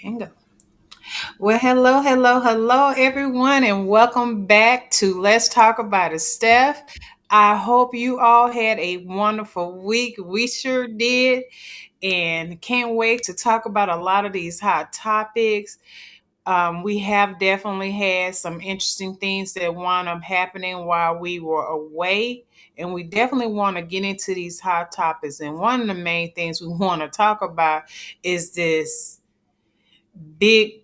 Hang up. Well, hello, hello, hello, everyone, and welcome back to Let's Talk About It, Steph. I hope you all had a wonderful week. We sure did, and can't wait to talk about a lot of these hot topics. We have definitely had some interesting things that wound up happening while we were away, and we definitely want to get into these hot topics. And one of the main things we want to talk about is this big,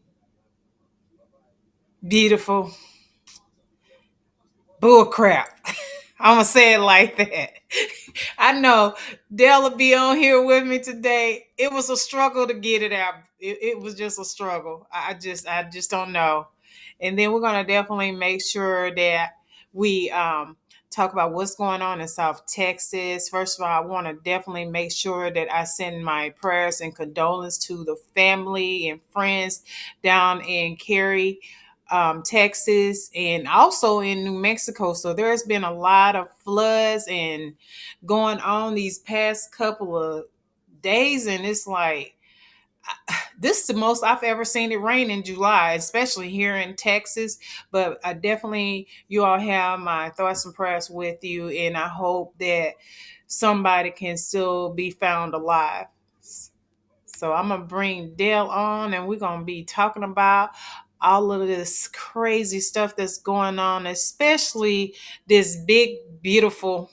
beautiful bull crap. I'm gonna say it like that. I know Dell will be on here with me today. It was a struggle to get it out. It was just a struggle. I just don't know. And then we're gonna definitely make sure that we talk about what's going on in South Texas. First of all, I want to definitely make sure that I send my prayers and condolence to the family and friends down in Cary, Texas, and also in New Mexico. So there's been a lot of floods and going on these past couple of days, and it's like this is the most I've ever seen it rain in July, especially here in Texas. But I definitely, you all have my thoughts and prayers with you, and I hope that somebody can still be found alive. So I'm gonna bring Dale on, and we're gonna be talking about all of this crazy stuff that's going on, especially this big, beautiful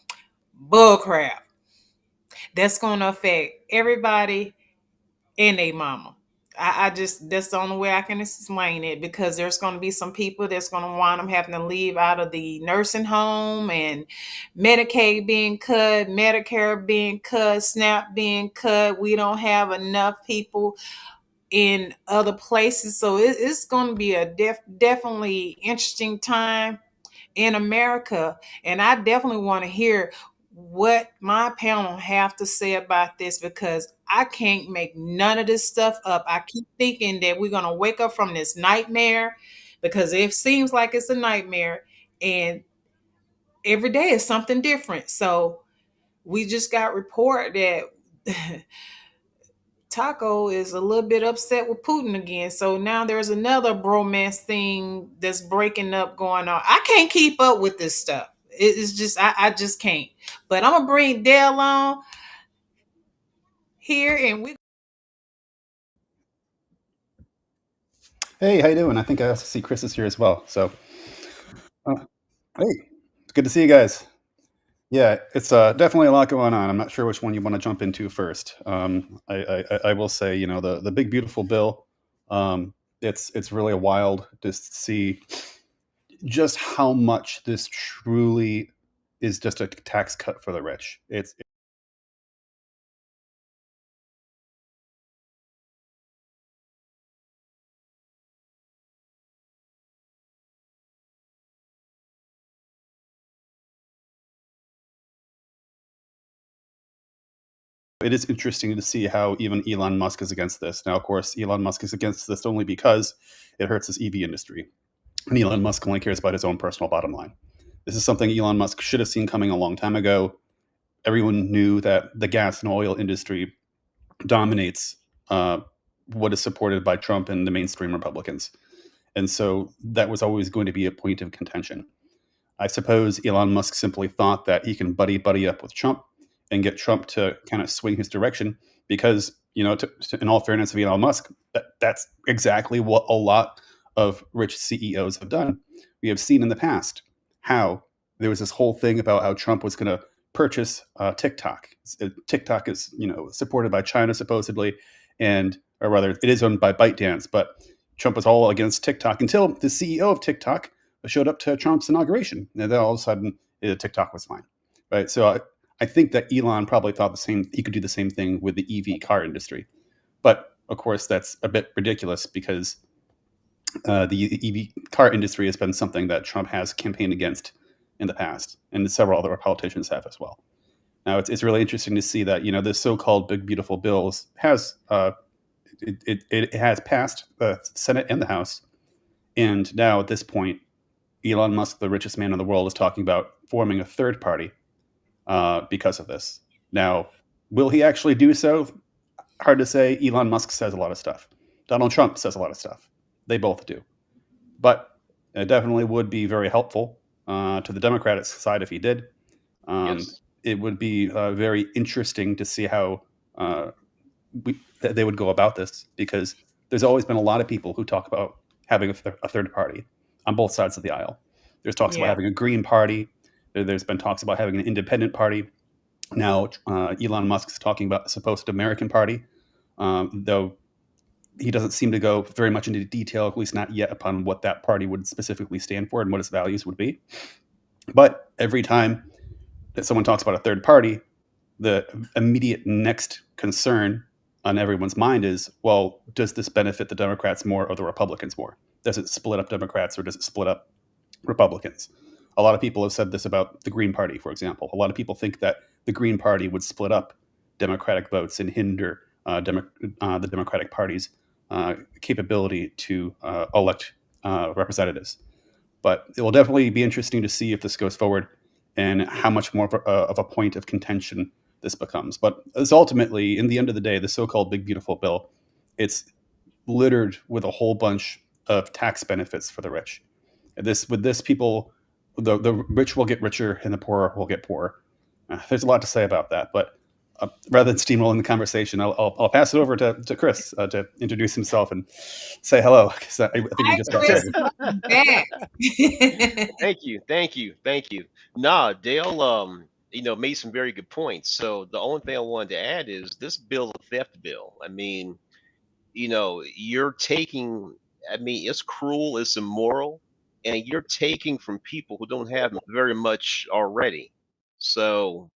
bull crap that's gonna affect everybody and a mama. I just that's the only way I can explain it, because there's going to be some people that's going to wind up having to leave out of the nursing home, and Medicaid being cut, Medicare being cut, SNAP being cut. We don't have enough people in other places, so it's going to be a definitely interesting time in America. And I definitely want to hear what my panel have to say about this, because I can't make none of this stuff up. I keep thinking that we're going to wake up from this nightmare, because it seems like it's a nightmare, and every day is something different. So we just got report that Taco is a little bit upset with Putin again. So now there's another bromance thing that's breaking up going on. I can't keep up with this stuff. It's just I just can't. But I'm gonna bring Dale on here, and we. Hey, how you doing? I think I also see Chris is here as well. So, uh, hey, it's good to see you guys. Yeah, it's definitely a lot going on. I'm not sure which one you want to jump into first. I will say, the big beautiful bill. It's really wild to see just how much this truly is just a tax cut for the rich. It is interesting to see how even Elon Musk is against this. Now, of course, Elon Musk is against this only because it hurts his EV industry. And Elon Musk only cares about his own personal bottom line. This is something Elon Musk should have seen coming a long time ago. Everyone knew that the gas and oil industry dominates what is supported by Trump and the mainstream Republicans. And so that was always going to be a point of contention. I suppose Elon Musk simply thought that he can buddy up with Trump and get Trump to kind of swing his direction because, in all fairness of Elon Musk, that's exactly what a lot of rich CEOs have done. We have seen in the past how there was this whole thing about how Trump was going to purchase TikTok. TikTok is, supported by China supposedly, and or rather, it is owned by ByteDance, but Trump was all against TikTok until the CEO of TikTok showed up to Trump's inauguration, and then all of a sudden, TikTok was fine, right? So I think that Elon probably thought the same. He could do the same thing with the EV car industry, but of course, that's a bit ridiculous because the EV car industry has been something that Trump has campaigned against in the past, and several other politicians have as well. Now, it's really interesting to see that this so-called big beautiful bills has it has passed the Senate and the House, and now at this point, Elon Musk, the richest man in the world, is talking about forming a third party because of this. Now, will he actually do so? Hard to say. Elon Musk says a lot of stuff. Donald Trump says a lot of stuff. They both do. But it definitely would be very helpful to the Democratic side if he did. Um, Yes. it would be very interesting to see how uh, they would go about this, because there's always been a lot of people who talk about having a third party on both sides of the aisle. There's talks about Yeah. having a Green Party. There's been talks about having an independent party. Now, Elon Musk is talking about a supposed American party, though he doesn't seem to go very much into detail, at least not yet, upon what that party would specifically stand for and what its values would be. But every time that someone talks about a third party, the immediate next concern on everyone's mind is, well, does this benefit the Democrats more or the Republicans more? Does it split up Democrats or does it split up Republicans? A lot of people have said this about the Green Party, for example. A lot of people think that the Green Party would split up Democratic votes and hinder the Democratic Party's capability to elect representatives. But it will definitely be interesting to see if this goes forward and how much more of a point of contention this becomes. But it's ultimately, in the end of the day, the so-called Big Beautiful Bill, it's littered with a whole bunch of tax benefits for the rich. With this, people, the rich will get richer and the poor will get poorer. There's a lot to say about that, but rather than steamrolling the conversation, I'll pass it over to Chris to introduce himself and say hello, because I think we Hi, just got Chris. started. Welcome back. Thank you, thank you, thank you. Nah, Dale, made some very good points. So the only thing I wanted to add is this bill is a theft bill. I mean, you're taking. I mean, it's cruel, it's immoral, and you're taking from people who don't have very much already. So,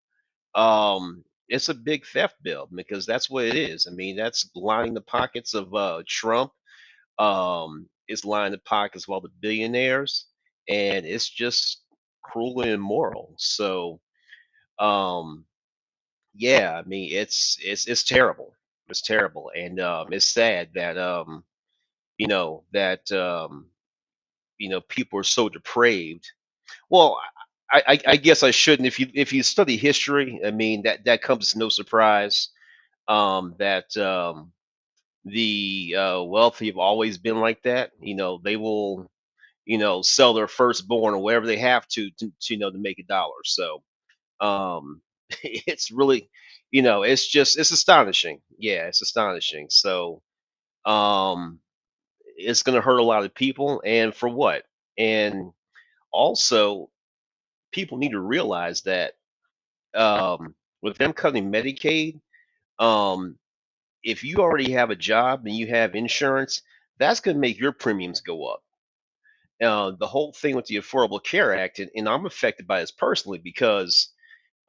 it's a big theft bill because that's what it is. I mean, that's lining the pockets of Trump. It's lining the pockets of all the billionaires, and it's just cruel and immoral. So, um, yeah, I mean, it's terrible. It's terrible, and it's sad that that people are so depraved. Well, I guess I shouldn't. If you study history, I mean that comes as no surprise. That the wealthy have always been like that. They will sell their firstborn or whatever they have to make a dollar. So it's really it's astonishing. Yeah, it's astonishing. So um, it's going to hurt a lot of people, and for what? And also, people need to realize that with them cutting Medicaid, um, if you already have a job and you have insurance, that's going to make your premiums go up. The whole thing with the Affordable Care Act, and I'm affected by this personally because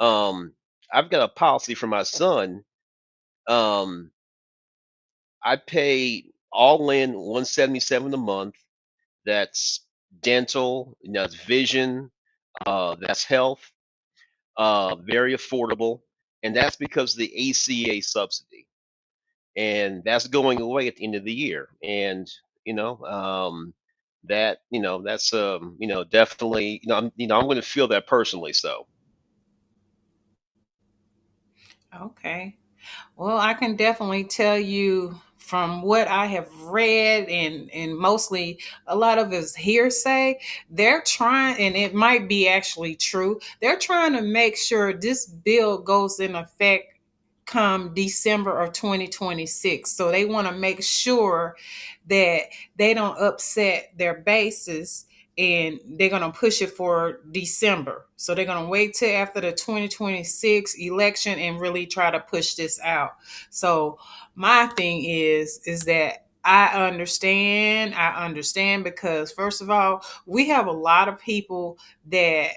um, I've got a policy for my son. Um, I pay all in 177 a month. That's dental, that's vision, that's health, very affordable, and that's because of the ACA subsidy, and that's going away at the end of the year. And you know, that's definitely I'm going to feel that personally. So Okay. Well, I can definitely tell you from what I have read, and mostly a lot of it's hearsay. They're trying, and it might be actually true. They're trying to make sure this bill goes in effect come December of 2026. So they want to make sure that they don't upset their bases, and they're going to push it for December. So they're going to wait till after the 2026 election and really try to push this out. So my thing is that I understand because first of all, we have a lot of people that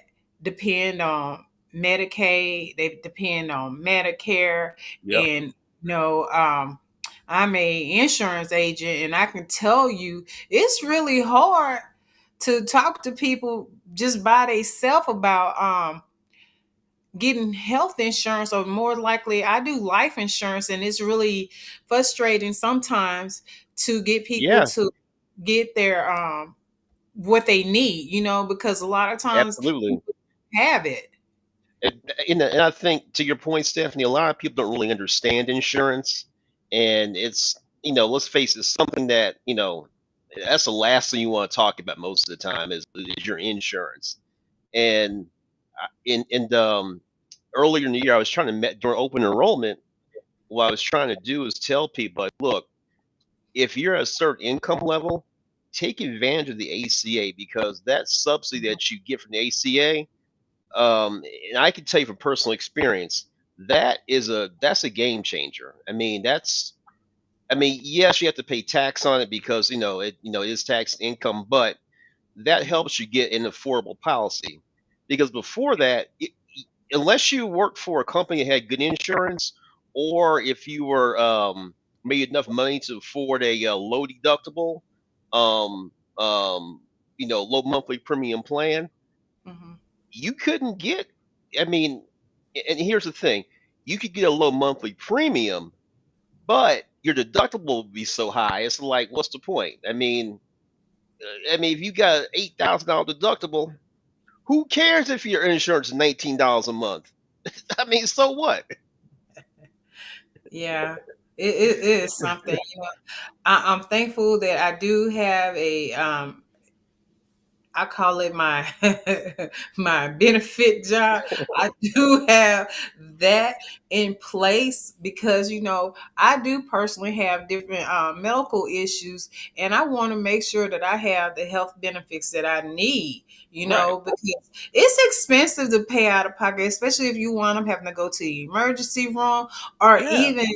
depend on Medicaid, they depend on Medicare, yep, and I'm a insurance agent, and I can tell you it's really hard to talk to people just by themselves about getting health insurance, or more likely I do life insurance, and it's really frustrating sometimes to get people yeah, to get their what they need, because a lot of times absolutely. people have it. And, and I think to your point, Stephanie, a lot of people don't really understand insurance, and it's let's face it, something that that's the last thing you want to talk about most of the time is your insurance. And earlier in the year, I was trying to during open enrollment. What I was trying to do is tell people, like, look, if you're at a certain income level, take advantage of the ACA, because that subsidy that you get from the ACA, and I can tell you from personal experience, that's a game changer. Yes, you have to pay tax on it because it is taxed income, but that helps you get an affordable policy. Because before that, unless you worked for a company that had good insurance, or if you were made enough money to afford a low deductible, um, low monthly premium plan, Hmm. you couldn't get. I mean, and here's the thing: you could get a low monthly premium, but your deductible would be so high. It's like, what's the point? If you got an $8,000 deductible, who cares if your insurance is $19 a month? So what? Yeah, it is something. I'm thankful that I do have a I call it my my benefit job. I do have that in place because I do personally have different medical issues, and I want to make sure that I have the health benefits that I need. Right. Because it's expensive to pay out of pocket, especially if you want them having to go to the emergency room, or Yeah. even,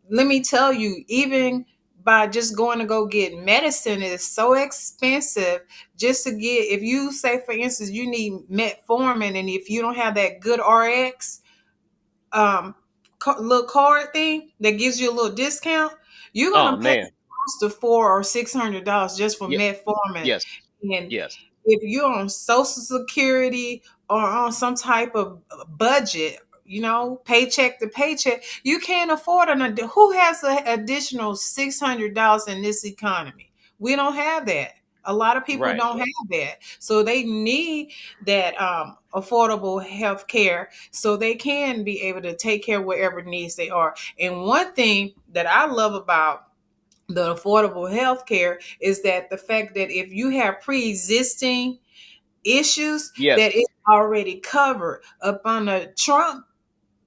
let me tell you, even by just going to go get medicine is so expensive just to get. If you say, for instance, you need metformin, and if you don't have that good RX um little card thing that gives you a little discount, you're Oh gonna pay man. close to $400 or $600 just for Yeah. metformin. Yes. And Yes. if you're on Social Security or on some type of budget, paycheck to paycheck, you can't afford who has an additional $600 in this economy? We don't have that. A lot of people Right. don't have that. So they need that affordable health care so they can be able to take care of whatever needs they are. And one thing that I love about the affordable health care is that the fact that if you have pre-existing issues, Yes. that it's already covered up on the Trump.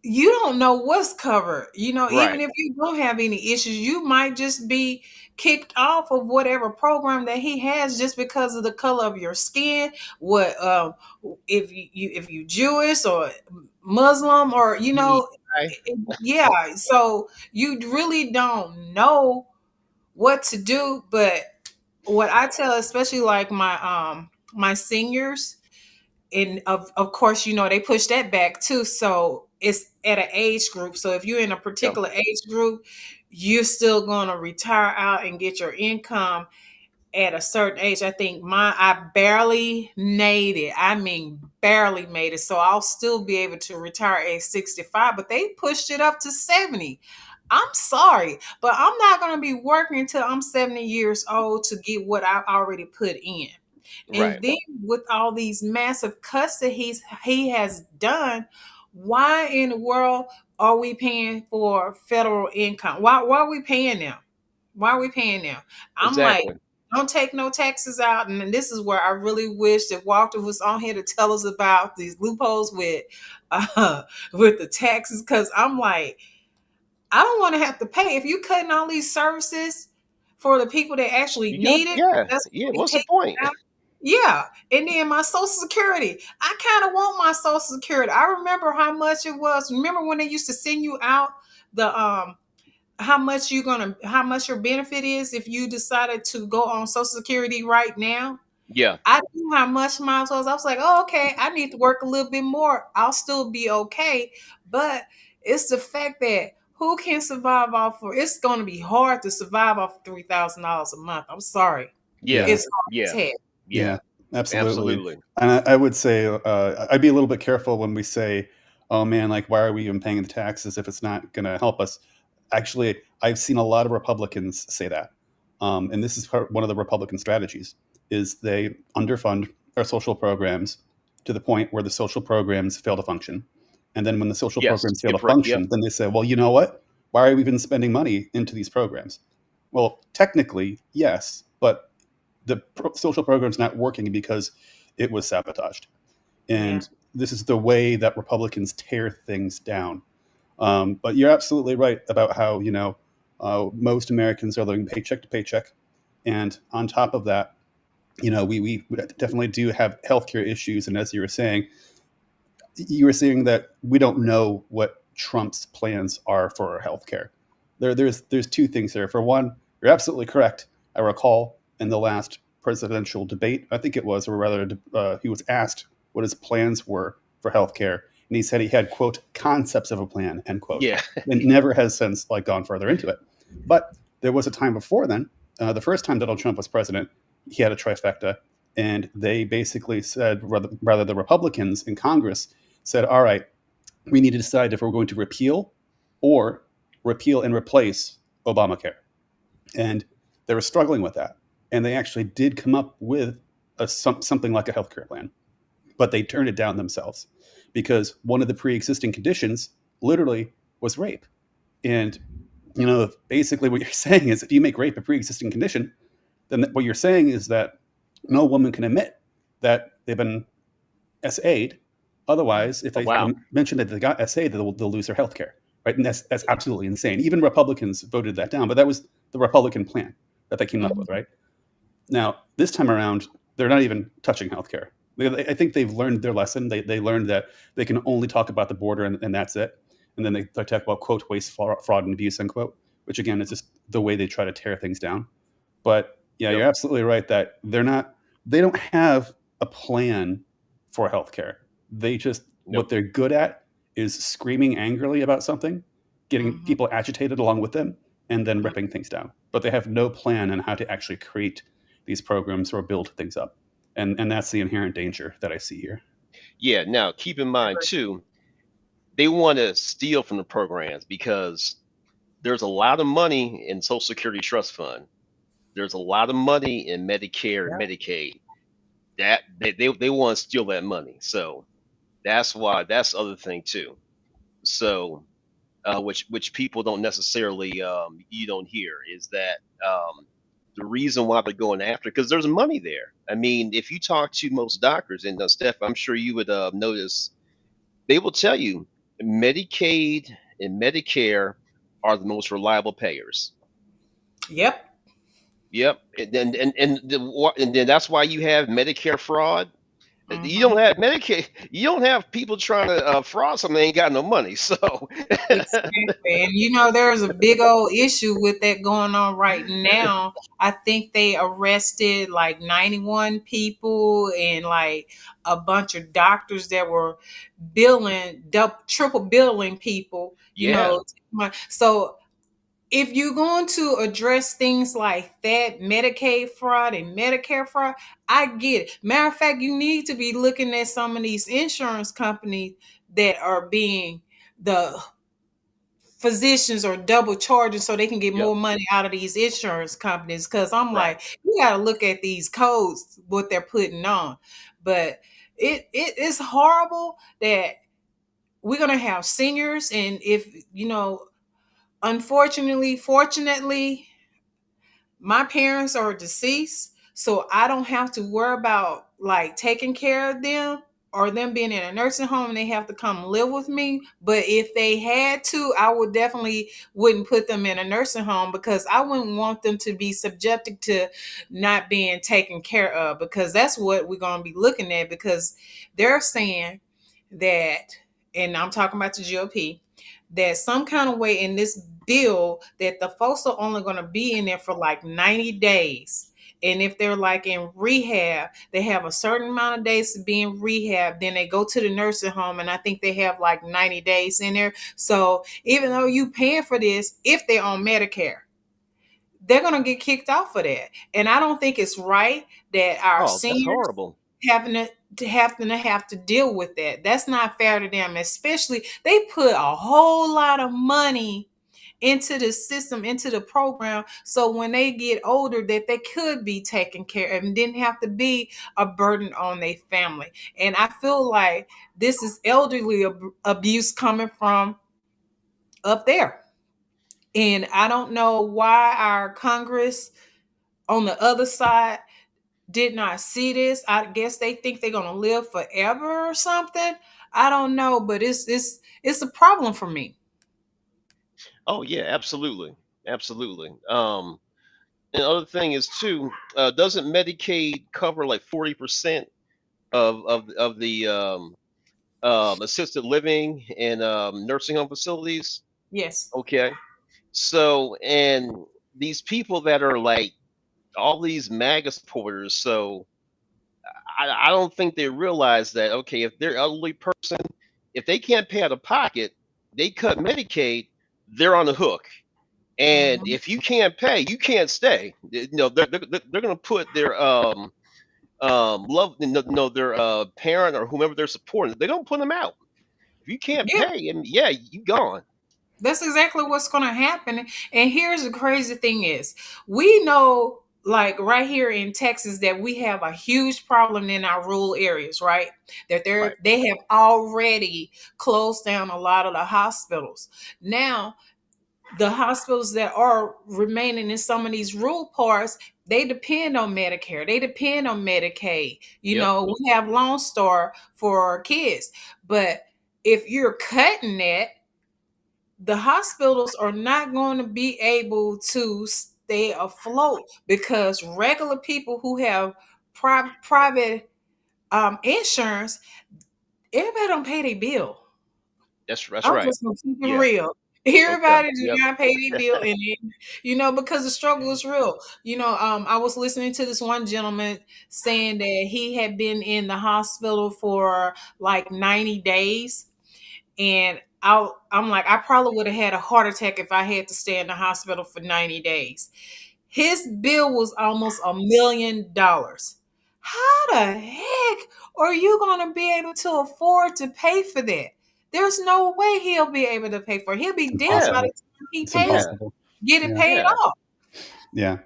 You don't know what's covered. Even Right. if you don't have any issues, you might just be kicked off of whatever program that he has just because of the color of your skin. What if you Jewish or Muslim, or DEI. yeah. So you really don't know what to do. But what I tell, especially like my seniors, and of course, they push that back too. So it's at an age group. So if you're in a Yep. particular age group, you're still gonna retire out and get your income at a certain age. I think I barely made it. I mean, barely made it. So I'll still be able to retire at age 65, but they pushed it up to 70. I'm sorry, but I'm not going to be working until I'm 70 years old to get what I already put in. And Right. then with all these massive cuts that he has done, why in the world are we paying for federal income? Why are we paying them? Why are we paying them? I'm like, Exactly. don't take no taxes out. And then this is where I really wish that Walter was on here to tell us about these loopholes uh, with the taxes. Because I'm like, I don't want to have to pay. If you cutting all these services for the people that actually You got. need it, Yeah. that's Yeah. what we What's the take point? out. Yeah. And then my Social Security. I kind of want my Social Security. I remember how much it was. Remember when they used to send you out the how much your benefit is if you decided to go on Social Security right now? Yeah. I knew how much mine was. I was like, oh, okay, I need to work a little bit more. I'll still be okay. But it's the fact that who can survive off of, it's going to be hard to survive off of $3,000 a month. I'm sorry. Yeah. Yeah. It's hard as Yeah. heck. Yeah. Yeah, absolutely. Absolutely. And I would say I'd be a little bit careful when we say, "Oh man, like why are we even paying the taxes if it's not going to help us?" Actually, I've seen a lot of Republicans say that, and this is one of the Republican strategies: is they underfund our social programs to the point where the social programs fail to function, and then when the social Yes. programs fail to Yep. function, then they say, "Well, you know what? Why are we even spending money into these programs?" Well, technically, yes, but the social program's not working because it was sabotaged. Yeah. And this is the way that Republicans tear things down. But you're absolutely right about how, most Americans are living paycheck to paycheck. And on top of that, we definitely do have healthcare issues. And as you were saying that we don't know what Trump's plans are for healthcare. There's two things there. For one, you're absolutely correct. I recall in the last presidential debate, I think it was, or rather, he was asked what his plans were for healthcare, and he said he had quote concepts of a plan end quote, Yeah. and never has since gone further into it. But there was a time before then. The first time Donald Trump was president, he had a trifecta, and they basically said, rather the Republicans in Congress said, all right, we need to decide if we're going to or repeal and replace Obamacare. And they were struggling with that. And they actually did come up with something like a healthcare plan, but they turned it down themselves because one of the pre existing conditions literally was rape. And, basically what you're saying is if you make rape a pre existing condition, then what you're saying is that no woman can admit that they've been SA'd. Otherwise, if Oh, they wow. mention that they got SA'd, they'll lose their health care. Right? And that's absolutely insane. Even Republicans voted that down, but that was the Republican plan that they came up with, Mhm. right? Now, this time around, they're not even touching healthcare. I think they've learned their lesson. They learned that they can only talk about the border and that's it. And then they talk about, quote, waste, fraud, and abuse, unquote, which again is just the way they try to tear things down. But yeah, Yep. you're absolutely right that they don't have a plan for healthcare. They just, what Nope. they're good at is screaming angrily about something, getting Mhm. people agitated along with them, and then Mhm. ripping things down. But they have no plan on how to actually create these programs or build things up. And that's the inherent danger that I see here. Yeah. Now, keep in mind too, they want to steal from the programs because there's a lot of money in Social Security Trust Fund. There's a lot of money in Medicare and Yeah. Medicaid. That they want to steal that money. So that's why that's the other thing too. So which people don't necessarily you don't hear is that the reason why they're going after because there's money there. I mean, if you talk to most doctors and Steph, I'm sure you would notice they will tell you Medicaid and Medicare are the most reliable payers. Yep. Yep, and then that's why you have Medicare fraud. You don't Mhm. have Medicaid. You don't have people trying to fraud something they ain't got no money. So Exactly. And there's a big old issue with that going on right now. I think they arrested like 91 people and like a bunch of doctors that were billing, triple billing people, yeah, So if you're going to address things like that, Medicaid fraud and Medicare fraud, I get it. Matter of fact, you need to be looking at some of these insurance companies that are being the physicians are double charging so they can get yep, more money out of these insurance companies. Cause I'm right. like, you gotta look at these codes, what they're putting on. But it is horrible that we're gonna have seniors and if fortunately, my parents are deceased, so I don't have to worry about like taking care of them or them being in a nursing home and they have to come live with me. But if they had to, I would definitely wouldn't put them in a nursing home because I wouldn't want them to be subjected to not being taken care of because that's what we're going to be looking at because they're saying that, and I'm talking about the GOP, that some kind of way in this bill that the folks are only going to be in there for like 90 days. And if they're like in rehab, they have a certain amount of days to be in rehab. Then they go to the nursing home, and I think they have like 90 days in there. So even though you paying for this, if they're on Medicare, they're gonna get kicked off for that. And I don't think it's right that our Oh, that's seniors horrible. having to deal with that. That's not fair to them. Especially they put a whole lot of money into the system, into the program, so when they get older, that they could be taken care of and didn't have to be a burden on their family. And I feel like this is elderly abuse coming from up there. And I don't know why our Congress on the other side did not see this. I guess they think they're gonna live forever or something. I don't know, but it's a problem for me. Oh yeah, absolutely, absolutely. And the other thing is too, doesn't Medicaid cover like 40% of the assisted living and nursing home facilities? Yes. Okay, so and these people that are like all these MAGA supporters, so I don't think they realize that okay, if they're elderly person, if they can't pay out of pocket, they cut Medicaid, they're on the hook. And Hmm. if you can't pay, you can't stay. You know, they're going to put their love, no, their parent or whomever they're supporting. They're going to put them out. If you can't Yeah, pay, and yeah, you gone. that's exactly what's going to happen. And here's the crazy thing is, we know like right here in Texas that we have a huge problem in our rural areas, right? That Right. they have already closed down a lot of the hospitals. Now, the hospitals that are remaining in some of these rural parts, they depend on Medicare. They depend on Medicaid. You Yep. know, we have Lone Star for our kids. But if you're cutting that, the hospitals are not going to be able to stay afloat because regular people who have private insurance, everybody don't pay their bill. That's I'm right. just gonna keep it Yeah. real. Okay. Everybody do Yep. not pay their bill, and then, because the struggle is real. I was listening to this one gentleman saying that he had been in the hospital for like 90 days, and I'm like, I probably would have had a heart attack if I had to stay in the hospital for 90 days. His bill was almost $1 million. How the heck are you going to be able to afford to pay for that? There's no way he'll be able to pay for it. He'll be It's dead by Yeah. the impossible. time he It's pays, Yeah. impossible. get it Yeah. paid Yeah. off. Yeah.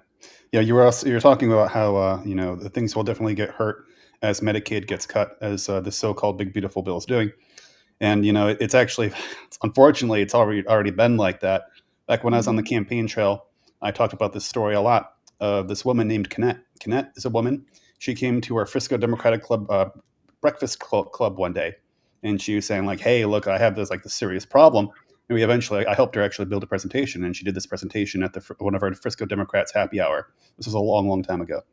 Yeah, you were talking about how the things will definitely get hurt as Medicaid gets cut, as the so-called big beautiful bill is doing. And it's actually, unfortunately, it's already been like that. Back when I was on the Mhm. campaign trail, I talked about this story a lot. This woman named Kennett. Kennett is a woman. She came to our Frisco Democratic Club breakfast club one day, and she was saying like, "Hey, look, I have this serious problem." And we eventually, I helped her actually build a presentation, and she did this presentation at one of our Frisco Democrats happy hour. This was a long, long time ago.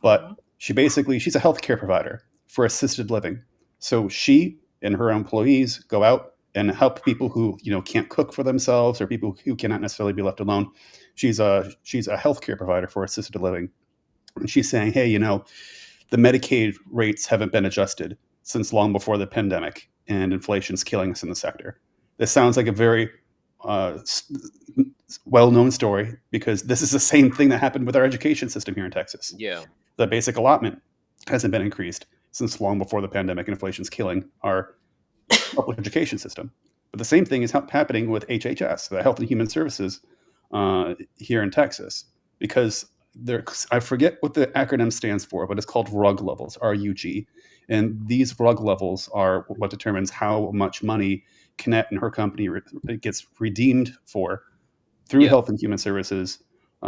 But Mhm. she's a healthcare provider for assisted living. So she and her employees go out and help people who can't cook for themselves or people who cannot necessarily be left alone. She's a healthcare provider for assisted living, and she's saying, hey, the Medicaid rates haven't been adjusted since long before the pandemic, and inflation's killing us in the sector. This sounds like a very uh, well-known story because this is the same thing that happened with our education system here in Texas. Yeah. The basic allotment hasn't been increased since long before the pandemic, and inflation's killing our public education system. But the same thing is happening with HHS, the Health and Human Services, here in Texas, because I forget what the acronym stands for, but it's called RUG levels, RUG. And these RUG levels are what determines how much money Kinet and her company gets redeemed for through Yep. Health and Human Services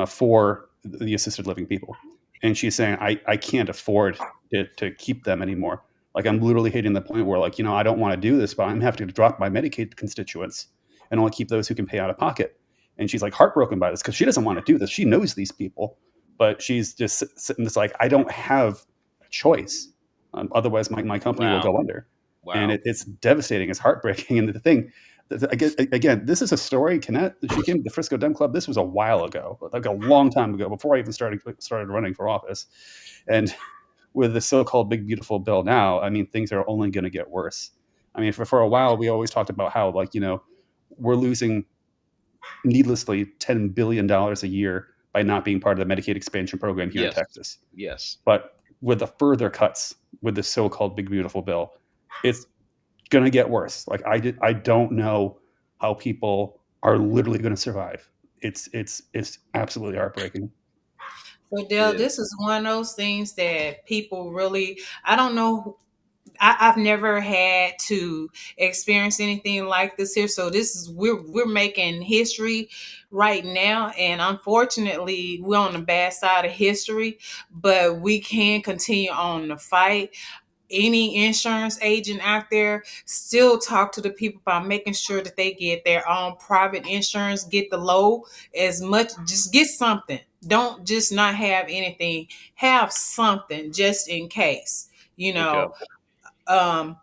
for the assisted living people. And she's saying, I can't afford to keep them anymore. Like, I'm literally hitting the point where, like, I don't want to do this, but I'm having to drop my Medicaid constituents and only keep those who can pay out of pocket. And she's like heartbroken by this because she doesn't want to do this. She knows these people, but she's just sitting this like, I don't have a choice. Otherwise, my company will Wow. go under. And Wow. it's devastating. It's heartbreaking. And the thing, again, this is a story. Connect. She came to the Frisco Dem Club. This was a while ago, like a long time ago, before I even started running for office. And with the so-called big beautiful bill now, I mean, things are only going to get worse. I mean, for a while, we always talked about how, like, we're losing needlessly $10 billion a year by not being part of the Medicaid expansion program here in Yes. Texas. Yes. But with the further cuts with the so-called big beautiful bill, it's going to get worse. Like, I don't know how people are literally going to survive. It's absolutely heartbreaking. So It Dale, is. this is one of those things that people really, I don't know I've never had to experience anything like this here. So this is we're making history right now, and unfortunately, we're on the bad side of history, but we can continue on the fight. Any insurance agent out there, still talk to the people about making sure that they get their own private insurance, get the low as much, just get something. Don't just not have anything, have something just in case. You Okay. know, um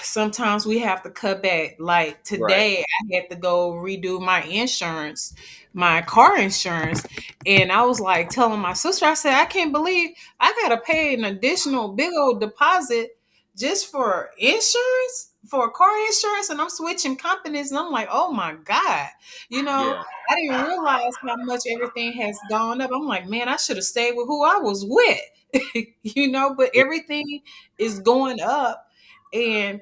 sometimes we have to cut back. Like Right. today, I had to go redo my insurance, my car insurance. And I was like telling my sister, I said, I can't believe I got to pay an additional big old deposit just for insurance, for car insurance. And I'm switching companies. And I'm like, oh my God, you know, Yeah. I didn't realize how much everything has gone up. I'm like, man, I should have stayed with who I was with, but everything is going up. And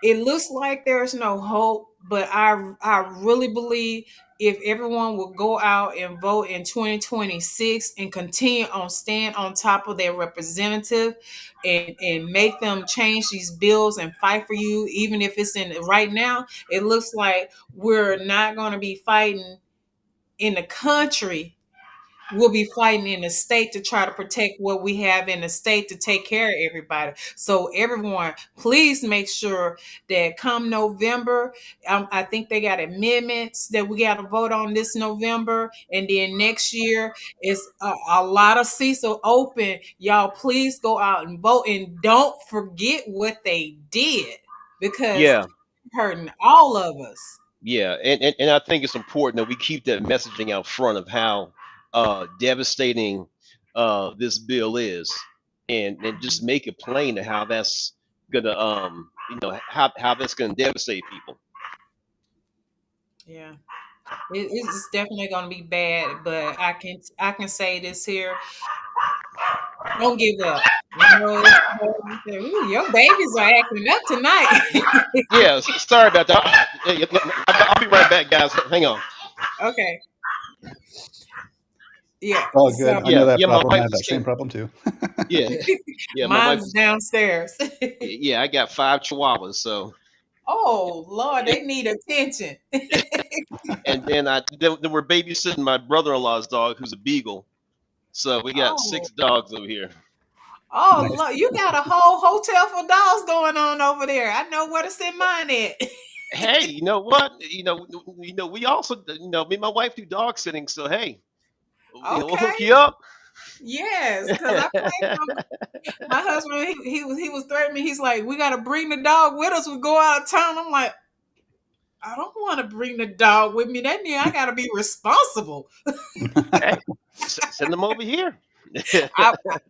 it looks like there's no hope, but I really believe if everyone will go out and vote in 2026 and continue on stand on top of their representative and make them change these bills and fight for you, even if it's in right now, it looks like we're not going to be fighting in the country. We'll be fighting in the state to try to protect what we have in the state to take care of everybody. So everyone, please make sure that come November, I think they got amendments that we got to vote on this November, and then next year is a lot of seats are open. Y'all, please go out and vote, and don't forget what they did because Yeah. hurting all of us. Yeah. And I think it's important that we keep that messaging out front of how devastating this bill is, and just make it plain to how that's gonna how that's gonna devastate people. Yeah. It's definitely going to be bad, but I can say this here: don't give up. I know it's ooh, your babies are acting up tonight. Yeah. Sorry about that. I'll be right back, guys. Hang on. Okay, yeah. All So good. I know that Yeah. My problem. I wife have that just same came. problem too. Yeah. Yeah. My wife mine's was. downstairs. Yeah. I got 5 chihuahuas. So, Oh Lord, they need attention. and then then we're babysitting my brother-in-law's dog, who's a beagle. So we got Oh, 6 dogs over here. oh Nice. Lord, you got a whole hotel for dogs going on over there. I know where to send mine at. Hey, you know what? We also, me and my wife do dog sitting. So hey, we'll Okay, hook you up. yes, because I plan on my husband, he was threatening me. He's like, "We gotta bring the dog with us. We go out of town." I'm like, I don't want to bring the dog with me. That means I gotta be responsible. Hey, send them over here.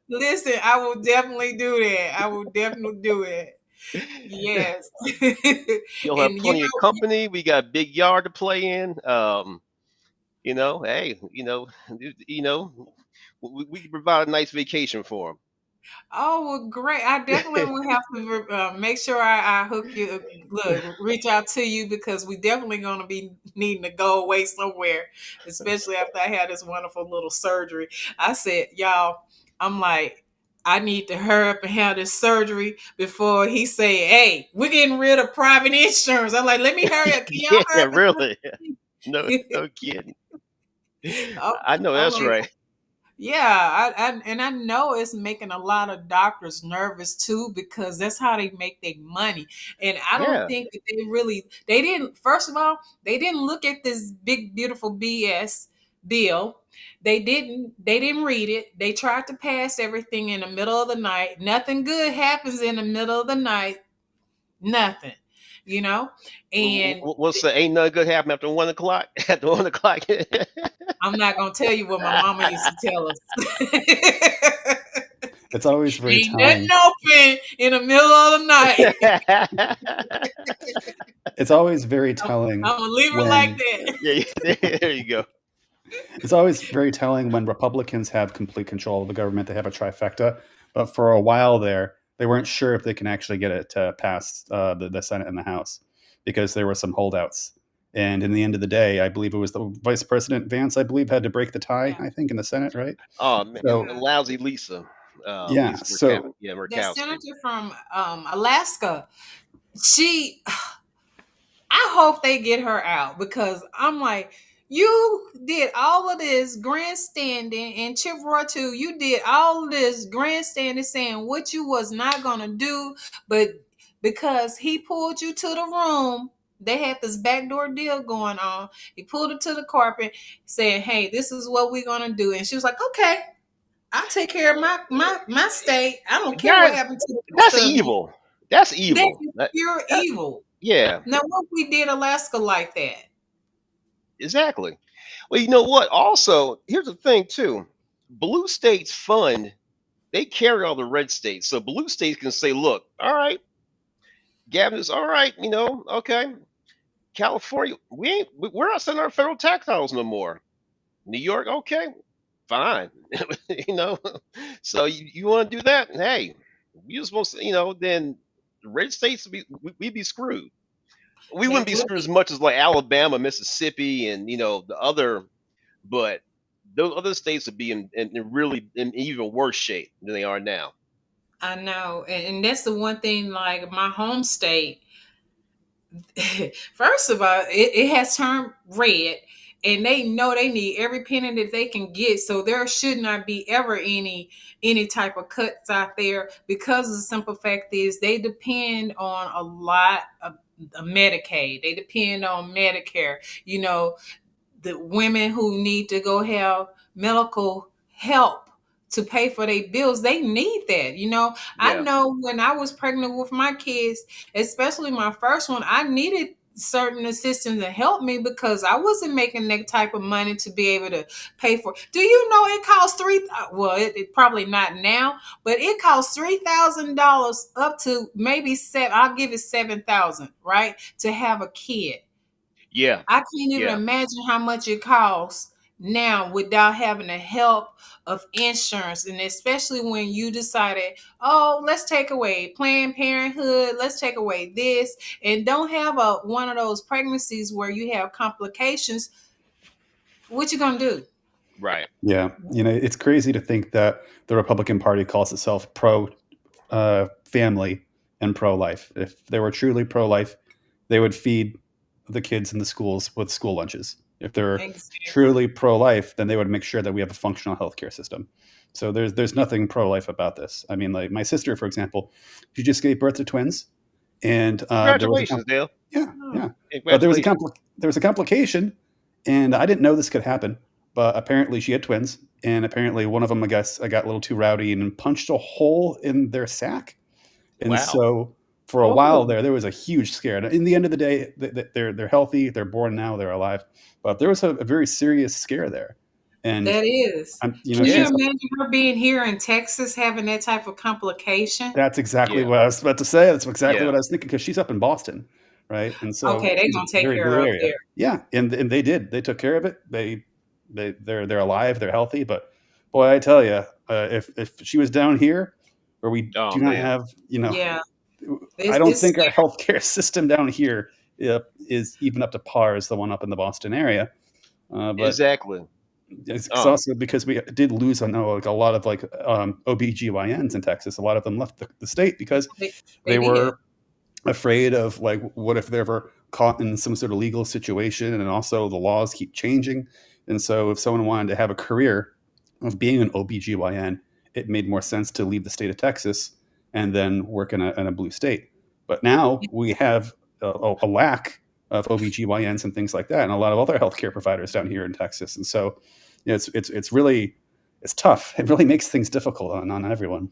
Listen. I will definitely do that. I will definitely do it. Yes, You'll have and plenty of company. We got a big yard to play in. Hey, you know, we can provide a nice vacation for oh, well, great. I definitely them. will have to make sure I hook you, look, reach out to you because we definitely going to be needing to go away somewhere, especially after I had this wonderful little surgery. I said, y'all, I'm like, I need to hurry up and have this surgery before he say, hey, we're getting rid of private insurance. I'm like, let me hurry up. Can y'all Yeah, hurry really. No, up? no kidding. I'm, I know I'm that's like, right. yeah, and I know it's making a lot of doctors nervous too because that's how they make their money. And I don't Yeah, think that they didn't, first of all, they didn't look at this big beautiful BS bill. They didn't read it. They tried to pass everything in the middle of the night. Nothing good happens in the middle of the night. Nothing. You know? And What's the ain't nothing good happen after 1 o'clock? After 1 o'clock. I'm not gonna tell you what my mama used to tell us. It's always very Ain't nothing telling. open in the middle of the night. It's always very I'm, telling I'm gonna leave it like when that. Yeah, there you go. it's always very telling when Republicans have complete control of the government. They have a trifecta, but for a while there, they weren't sure if they can actually get it to pass the Senate and the House because there were some holdouts. And in the end of the day, I believe it was the Vice President Vance. I believe had to break the tie. Yeah, I think in the Senate, right? Oh man, So yeah. lousy Lisa. Yeah. So Yeah, That Murkowski. senator from Alaska, she I hope they get her out because I'm like, you did all of this grandstanding and Chip Roy too. You did all of this grandstanding saying what you was not gonna do, but because he pulled you to the room, they had this backdoor deal going on. He pulled her to the carpet, saying, "Hey, this is what we're gonna do," and she was like, "Okay, I'll take care of my state. I don't care what Guys, happened to the rest that's of you." evil. That's That evil. is pure That evil. yeah, Now, what if we did Alaska like that? exactly. Well, you know what? Also, here's the thing too. Blue states fund, they carry all the red states. So blue states can say, look, all right, Gavin's all right, okay. California, we're not sending our federal tax dollars no more. New York, okay, fine. you know. So you want to do that? Hey, you're supposed to, then the red states we'd be screwed. We They wouldn't be will screwed as be. much as like Alabama, Mississippi, and the other, but those other states would be in really in even worse shape than they are now. I know, and that's the one thing. Like my home state, first of all, it has turned red, and they know they need every penny that they can get. So there should not be ever any type of cuts out there because the simple fact is they depend on a lot of Medicaid. They depend on Medicare. You know, the women who need to go have medical help to pay for their bills, they need that. I Yeah, know when I was pregnant with my kids, especially my first one, I needed certain assistance to help me because I wasn't making that type of money to be able to pay for. Do you know it costs well, it probably not now, but it costs $3,000 up to maybe seven. I'll give it 7,000, right, to have a kid. yeah, I can't even yeah, imagine how much it costs now without having the help of insurance. And especially when you decided, oh, let's take away Planned Parenthood, let's take away this, and don't have a one of those pregnancies where you have complications. What you gonna do? right. yeah, it's crazy to think that the Republican Party calls itself pro family and pro life. If they were truly pro life, they would feed the kids in the schools with school lunches. If they're Exactly. truly pro life, then they would make sure that we have a functional healthcare system. So there's nothing pro life about this. I mean, like my sister, for example, she just gave birth to twins, and there was a Congratulations, Dale. yeah, Oh, yeah, but Congratulations. there was a complication, and I didn't know this could happen, but apparently she had twins, and apparently one of them, I guess, I got a little too rowdy and punched a hole in their sac, and Wow. so for a while oh, there was a huge scare. And in the end of the day, they're healthy, they're born now, they're alive, but there was a very serious scare there, and that is. Can you Yeah, she's imagine her being here in Texas having that type of complication? That's exactly yeah, what I was about to say. That's exactly yeah. what I was thinking because she's up in Boston, right? And so Okay, they're she's a gonna take very care blue of area. there. Yeah, and they did. They took care of it. They're alive. They're healthy. But boy, I tell you, if she was down here, where we Oh do not man. have, Yeah, I it's, don't it's think our healthcare system down here is even up to par as the one up in the Boston area. But Exactly. it's Oh, also because we did lose, I know, like a lot of like OBGYNs in Texas. A lot of them left the state because they, they they did. were afraid of like what if they're ever caught in some sort of legal situation, and also the laws keep changing, and so if someone wanted to have a career of being an OBGYN, it made more sense to leave the state of Texas and then work in a blue state. But now we have a lack of OBGYNs and things like that, and a lot of other healthcare providers down here in Texas, and so it's really it's tough. It really makes things difficult on everyone.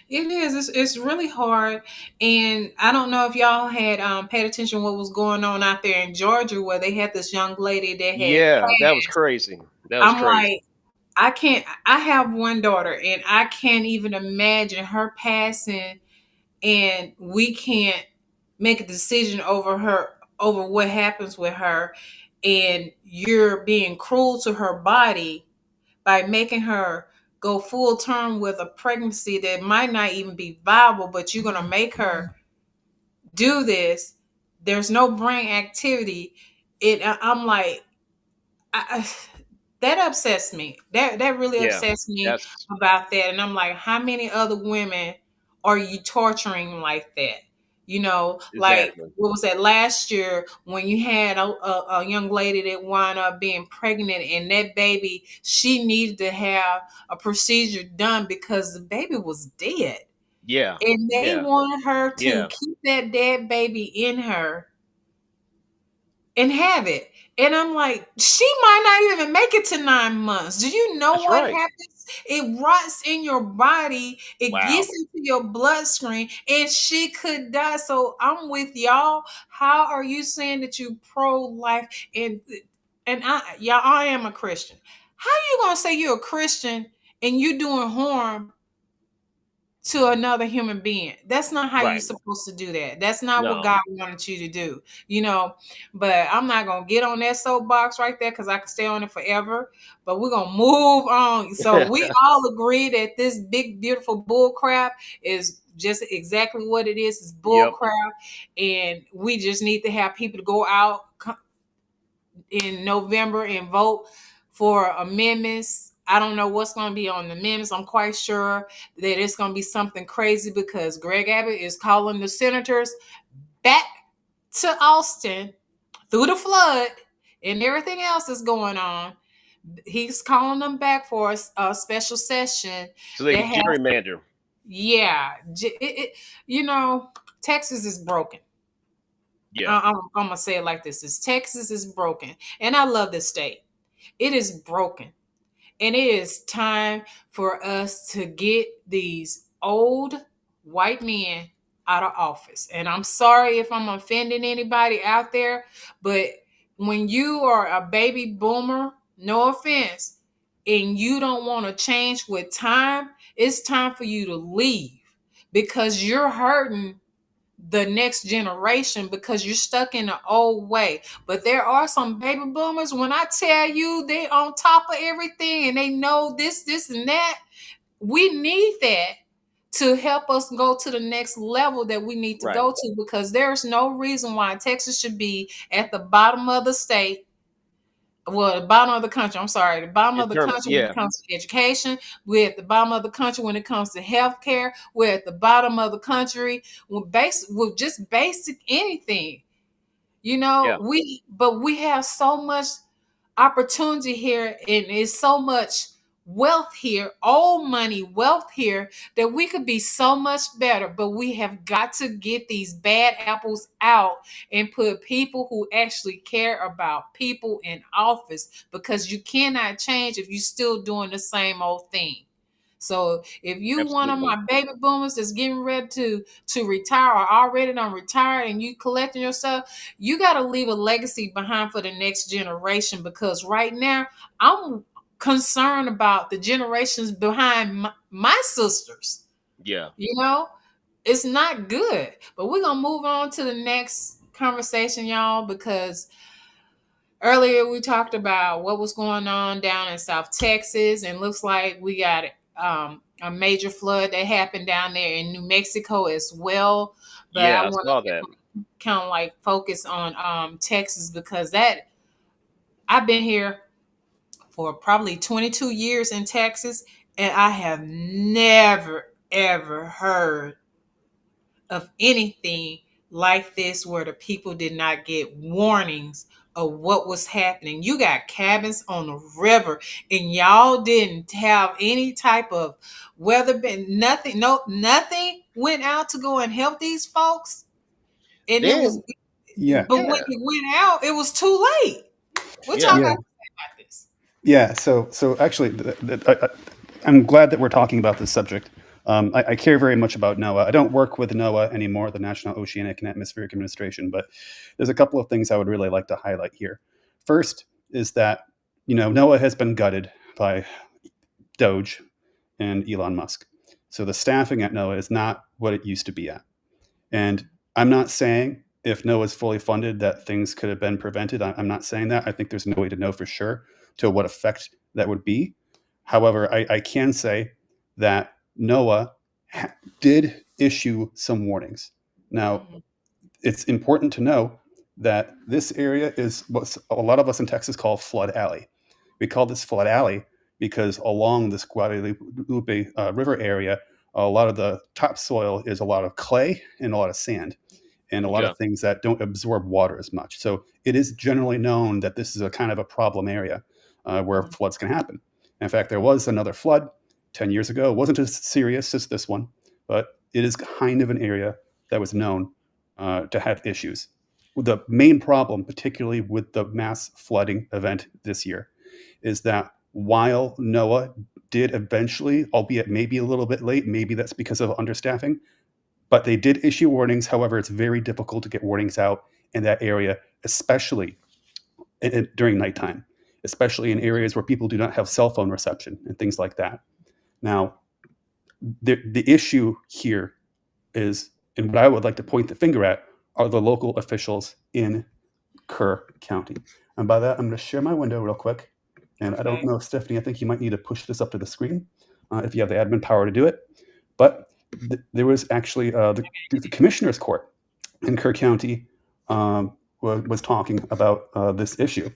It is. It's really hard, and I don't know if y'all had paid attention what was going on out there in Georgia, where they had this young lady that had yeah. That was passed. crazy. That was I'm crazy. like, I can't. I have one daughter, and I can't even imagine her passing, and we can't make a decision over her over what happens with her, and you're being cruel to her body by making her go full term with a pregnancy that might not even be viable, but you're going to make her do this. There's no brain activity. I'm like, I, that upsets me. That really Yeah, upsets me that's about that. And I'm like, how many other women are you torturing like that? Like exactly. what was that last year when you had a young lady that wound up being pregnant, and that baby, she needed to have a procedure done because the baby was dead. Yeah, And they yeah, wanted her to yeah. keep that dead baby in her and have it. And I'm like, she might not even make it to 9 months. Do you know That's what right. happens? It rots in your body, it gets Wow. into your bloodstream, and she could die. So I'm with y'all. How are you saying that you pro-life? And I am a Christian. How you gonna say you're a Christian and you doing harm to another human being? That's not how you're Right. supposed to do that. That's not what No. God wanted you to do, you know. But I'm not gonna get on that soapbox right there because I could stay on it forever. But we're gonna move on. So we all agree that this big beautiful bull crap is just exactly what it is. It's bull Yep. crap, and we just need to have people to go out in November and vote for amendments. I don't know what's going to be on the amendments. I'm quite sure that it's going to be something crazy because Greg Abbott is calling the senators back to Austin through the flood and everything else is going on. He's calling them back for a special session So they that can has, gerrymander. yeah, you know, Texas is broken. Yeah. I'm gonna say it like this: is Texas is broken, and I love this state. It is broken. And it is time for us to get these old white men out of office. And I'm sorry if I'm offending anybody out there, but when you are a baby boomer, no offense, and you don't want to change with time, it's time for you to leave because you're hurting the next generation because you're stuck in the old way. But there are some baby boomers, when I tell you they on top of everything and they know this and that, we need that to help us go to the next level that we need to Right. go to, because there's no reason why Texas should be at the bottom of the state, well, the bottom of the country. I'm sorry, the bottom In of the terms, country when it yeah, comes to education. We're at the bottom of the country when it comes to healthcare. We're at the bottom of the country with just basic anything. yeah. But we have so much opportunity here, and it's so much wealth here, old money wealth here, that we could be so much better. But we have got to get these bad apples out and put people who actually care about people in office, because you cannot change if you're still doing the same old thing. So if you one of Absolutely. my baby boomers that's getting ready to retire or already done retired and you collecting your stuff, you got to leave a legacy behind for the next generation, because right now I'm concerned about the generations behind my sisters. Yeah. You know, it's not good. But we're going to move on to the next conversation, y'all, because earlier we talked about what was going on down in South Texas, and looks like we got a major flood that happened down there in New Mexico as well. But I Yeah. I want saw to that. kind of like focus on Texas, because that I've been here for probably 22 years in Texas, and I have never ever heard of anything like this where the people did not get warnings of what was happening. You got cabins on the river, and y'all didn't have any type of weather, nothing, no, nothing went out to go and help these folks. And it was, Then, Yeah, but when yeah, it went out, it was too late. What y'all yeah, yeah, got to say about this? yeah. So actually, I'm glad that we're talking about this subject. I care very much about NOAA. I don't work with NOAA anymore, the National Oceanic and Atmospheric Administration, but there's a couple of things I would really like to highlight here. First is that NOAA has been gutted by Doge and Elon Musk, so the staffing at NOAA is not what it used to be at. And I'm not saying if NOAA is fully funded that things could have been prevented. I'm not saying that. I think there's no way to know for sure to what effect that would be. However, I can say that NOAA did issue some warnings. Now, Mhm. it's important to know that this area is what a lot of us in Texas call Flood Alley. We call this Flood Alley because along this Guadalupe River area, a lot of the topsoil is a lot of clay and a lot of sand and a lot Okay. of things that don't absorb water as much. So it is generally known that this is a kind of a problem area where floods can happen. In fact, there was another flood 10 years ago. It wasn't as serious as this one, but it is kind of an area that was known to have issues. The main problem, particularly with the mass flooding event this year, is that while NOAA did eventually, albeit maybe a little bit late, maybe that's because of understaffing, but they did issue warnings. However, it's very difficult to get warnings out in that area, especially during nighttime, especially in areas where people do not have cell phone reception and things like that. Now, the issue here is, and what I would like to point the finger at, are the local officials in Kerr County. And by that, I'm going to share my window real quick. And I don't Okay. know, Stephanie, I think you might need to push this up to the screen if you have the admin power to do it. But there was actually the commissioner's court in Kerr County was talking about this issue.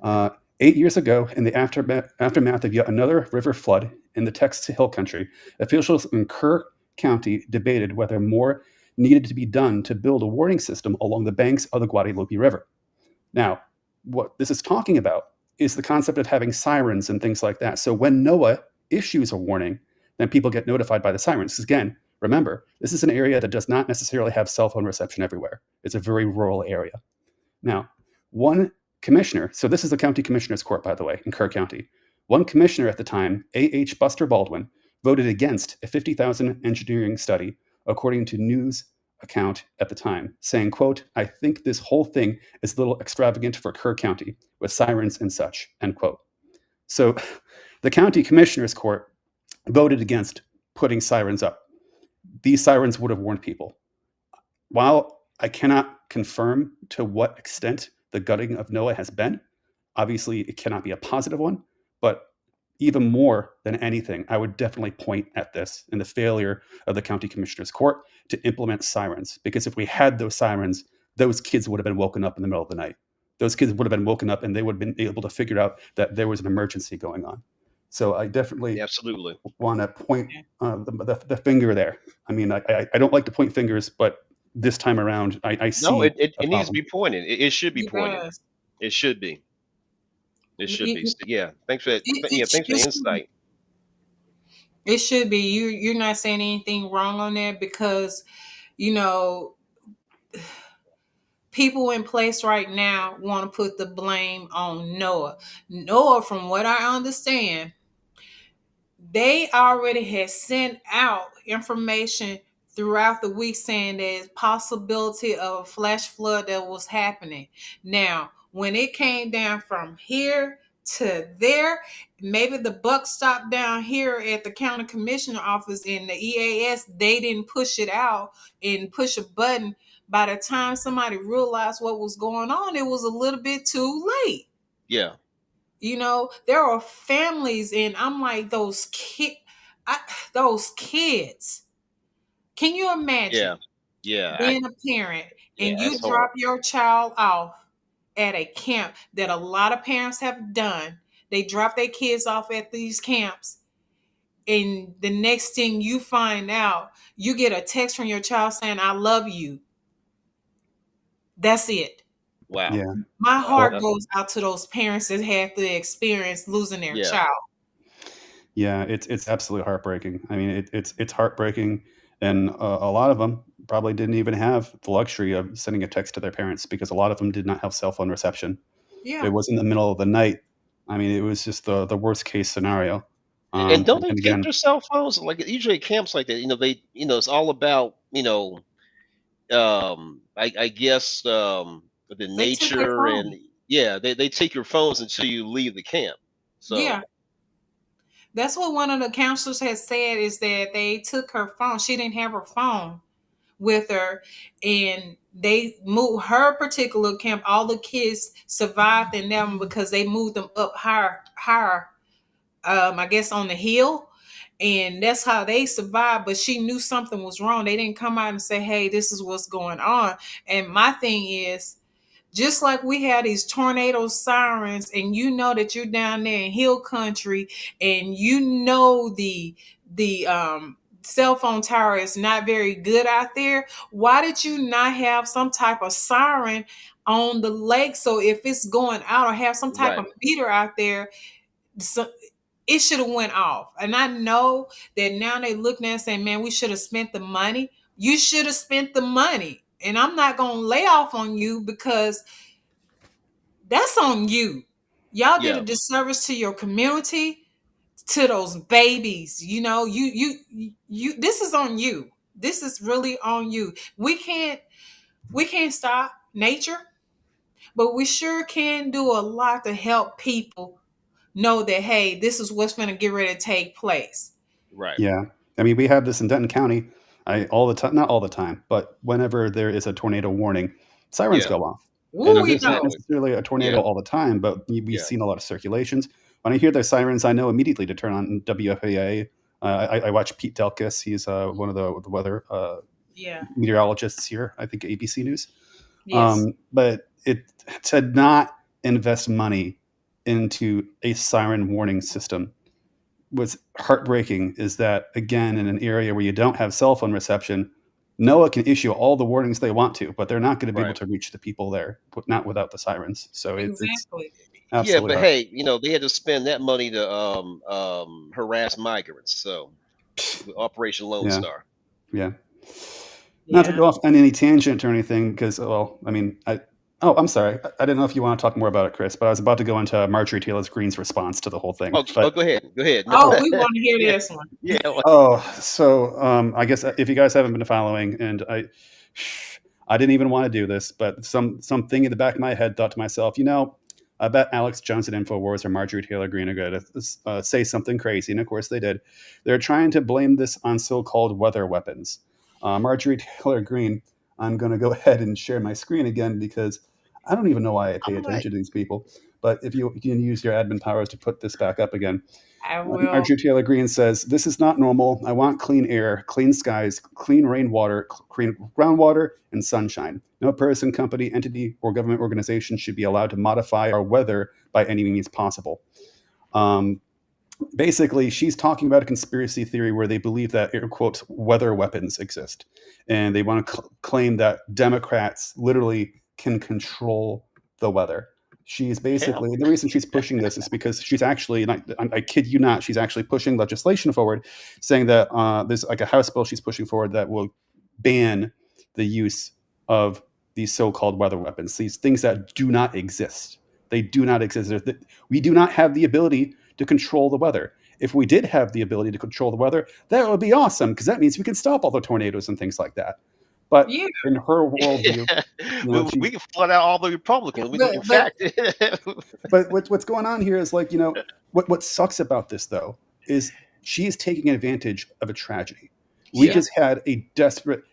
8 years ago, in the aftermath of yet another river flood in the Texas Hill Country, officials in Kerr County debated whether more needed to be done to build a warning system along the banks of the Guadalupe River. Now, what this is talking about is the concept of having sirens and things like that. So when NOAA issues a warning, then people get notified by the sirens. Again, remember, this is an area that does not necessarily have cell phone reception everywhere. It's a very rural area. Now, one commissioner, so this is the county commissioner's court, by the way, in Kerr County. One commissioner at the time, A.H. Buster Baldwin, voted against a 50,000 engineering study, according to news account at the time, saying, quote, "I think this whole thing is a little extravagant for Kerr County with sirens and such," end quote. So the county commissioner's court voted against putting sirens up. These sirens would have warned people. While I cannot confirm to what extent the gutting of NOAA has been, obviously it cannot be a positive one, but even more than anything, I would definitely point at this and the failure of the county commissioner's court to implement sirens. Because if we had those sirens, those kids would have been woken up in the middle of the night. Those kids would have been woken up and they would have been able to figure out that there was an emergency going on. So I definitely Absolutely. want to point the finger there. I mean, I don't like to point fingers, but this time around, I No, see it a needs to problem. be pointed. It should be It pointed. does. It should be. It should be. It, So, yeah. Thanks for that. it, Yeah. it, Thanks for it, the should be. insight. It should be. You're not saying anything wrong on that because you know people in place right now want to put the blame on Noah. Noah, from what I understand, they already had sent out information throughout the week saying there's possibility of a flash flood that was happening. Now, when it came down from here to there, maybe the buck stopped down here at the county commissioner office in the EAS. They didn't push it out and push a button. By the time somebody realized what was going on, it was a little bit too late. Yeah. There are families, and I'm like, those kids. Can you Yeah. imagine Yeah. being a parent Yeah. and you That's hard. drop your child off at a camp that a lot of parents have done? They drop their kids off at these camps, and the next thing you find out, you get a text from your child saying, "I love you." That's it. Wow. Yeah, My Wow. heart well, That's goes out to those parents that have to experience losing their yeah. child. yeah, it's absolutely heartbreaking. I mean, it's heartbreaking, and a lot of them probably didn't even have the luxury of sending a text to their parents because a lot of them did not have cell phone reception. It Yeah. was in the middle of the night. I mean, it was just the worst case scenario. And don't they And take again, their cell phones? Like usually at camps like that, it's all about, I guess, the They took their nature and phone. yeah, they take your phones until you leave the camp. Yeah. So That's what one of the counselors has said is that they took her phone. She didn't have her phone with her, and they moved her particular camp. All the kids survived in them because they moved them up higher, I guess on the hill. And that's how they survived. But she knew something was wrong. They didn't come out and say, "Hey, this is what's going on." And my thing is, Just like we had these tornado sirens, and you know that you're down there in hill country, and you know the cell phone tower is not very good out there. Why did you not have some type of siren on the lake, so if it's going out, or have some type Right. of meter out there, so it should have went off? And I know that now they looking at it saying, man, we should have spent the money. You should have spent the money, and I'm not gonna lay off on you, because that's on you. Y'all did a Yeah. disservice to your community, to those babies. You this is on you. This is really on you. We can't stop nature, but we sure can do a lot to help people know that, hey, this is what's going to get ready to take place. Right. Yeah. I mean, we have this in Denton County. All the time, not all the time, but whenever there is a tornado warning, sirens Yeah. go off. And Ooh, there's not know. Exactly. necessarily a tornado Yeah. all the time, but we've Yeah. seen a lot of circulations. When I hear those sirens, I know immediately to turn on WFAA. I watch Pete Delkus. He's one of the weather Yeah. meteorologists here, I think ABC News. Yes. But to not invest money into a siren warning system was heartbreaking. Is that, again, in an area where you don't have cell phone reception, NOAA can issue all the warnings they want to, but they're not going to be able Right. to reach the people there, not without the sirens. So it's Exactly. Yeah, absolutely but hard. hey, they had to spend that money to harass migrants. So with Operation Lone Yeah, Star. yeah. Not to Yeah. go off on any tangent or anything, because, well, I mean, I'm sorry. I didn't know if you want to talk more about it, Chris, but I was about to go into Marjorie Taylor Greene's response to the whole thing. Oh, But go ahead. Go ahead. No. Oh, we want to hear Yeah. this one. Yeah. Well, I guess if you guys haven't been following, and I didn't even want to do this, but something in the back of my head thought to myself, I bet Alex Jones at Infowars or Marjorie Taylor Greene are going to say something crazy, and of course they did. They're trying to blame this on so-called weather weapons. Marjorie Taylor Greene, I'm going to go ahead and share my screen again because I don't even know why I pay All right. attention to these people. But if you can use your admin powers to put this back up again. I will. Marjorie Taylor Greene says, "This is not normal. I want clean air, clean skies, clean rainwater, clean groundwater, and sunshine. No person, company, entity, or government organization should be allowed to modify our weather by any means possible." Um, Basically, she's talking about a conspiracy theory where they believe that, air quotes, weather weapons exist. And they want to claim that Democrats literally can control the weather. She's hell. basically, the reason she's pushing this is because she's actually, and I kid you not, she's actually pushing legislation forward saying that there's like a House bill she's pushing forward that will ban the use of these so-called weather weapons, these things that do not exist. They do not exist. We do not have the ability to control the weather. If we did have the ability to control the weather, that would be awesome because that means we can stop all the tornadoes and things like that. But Yeah. in her worldview, We can flood out all the Republicans. In But fact, but what's going on here is like, what sucks about this though is she is taking advantage of a tragedy. We yeah. just had a desperate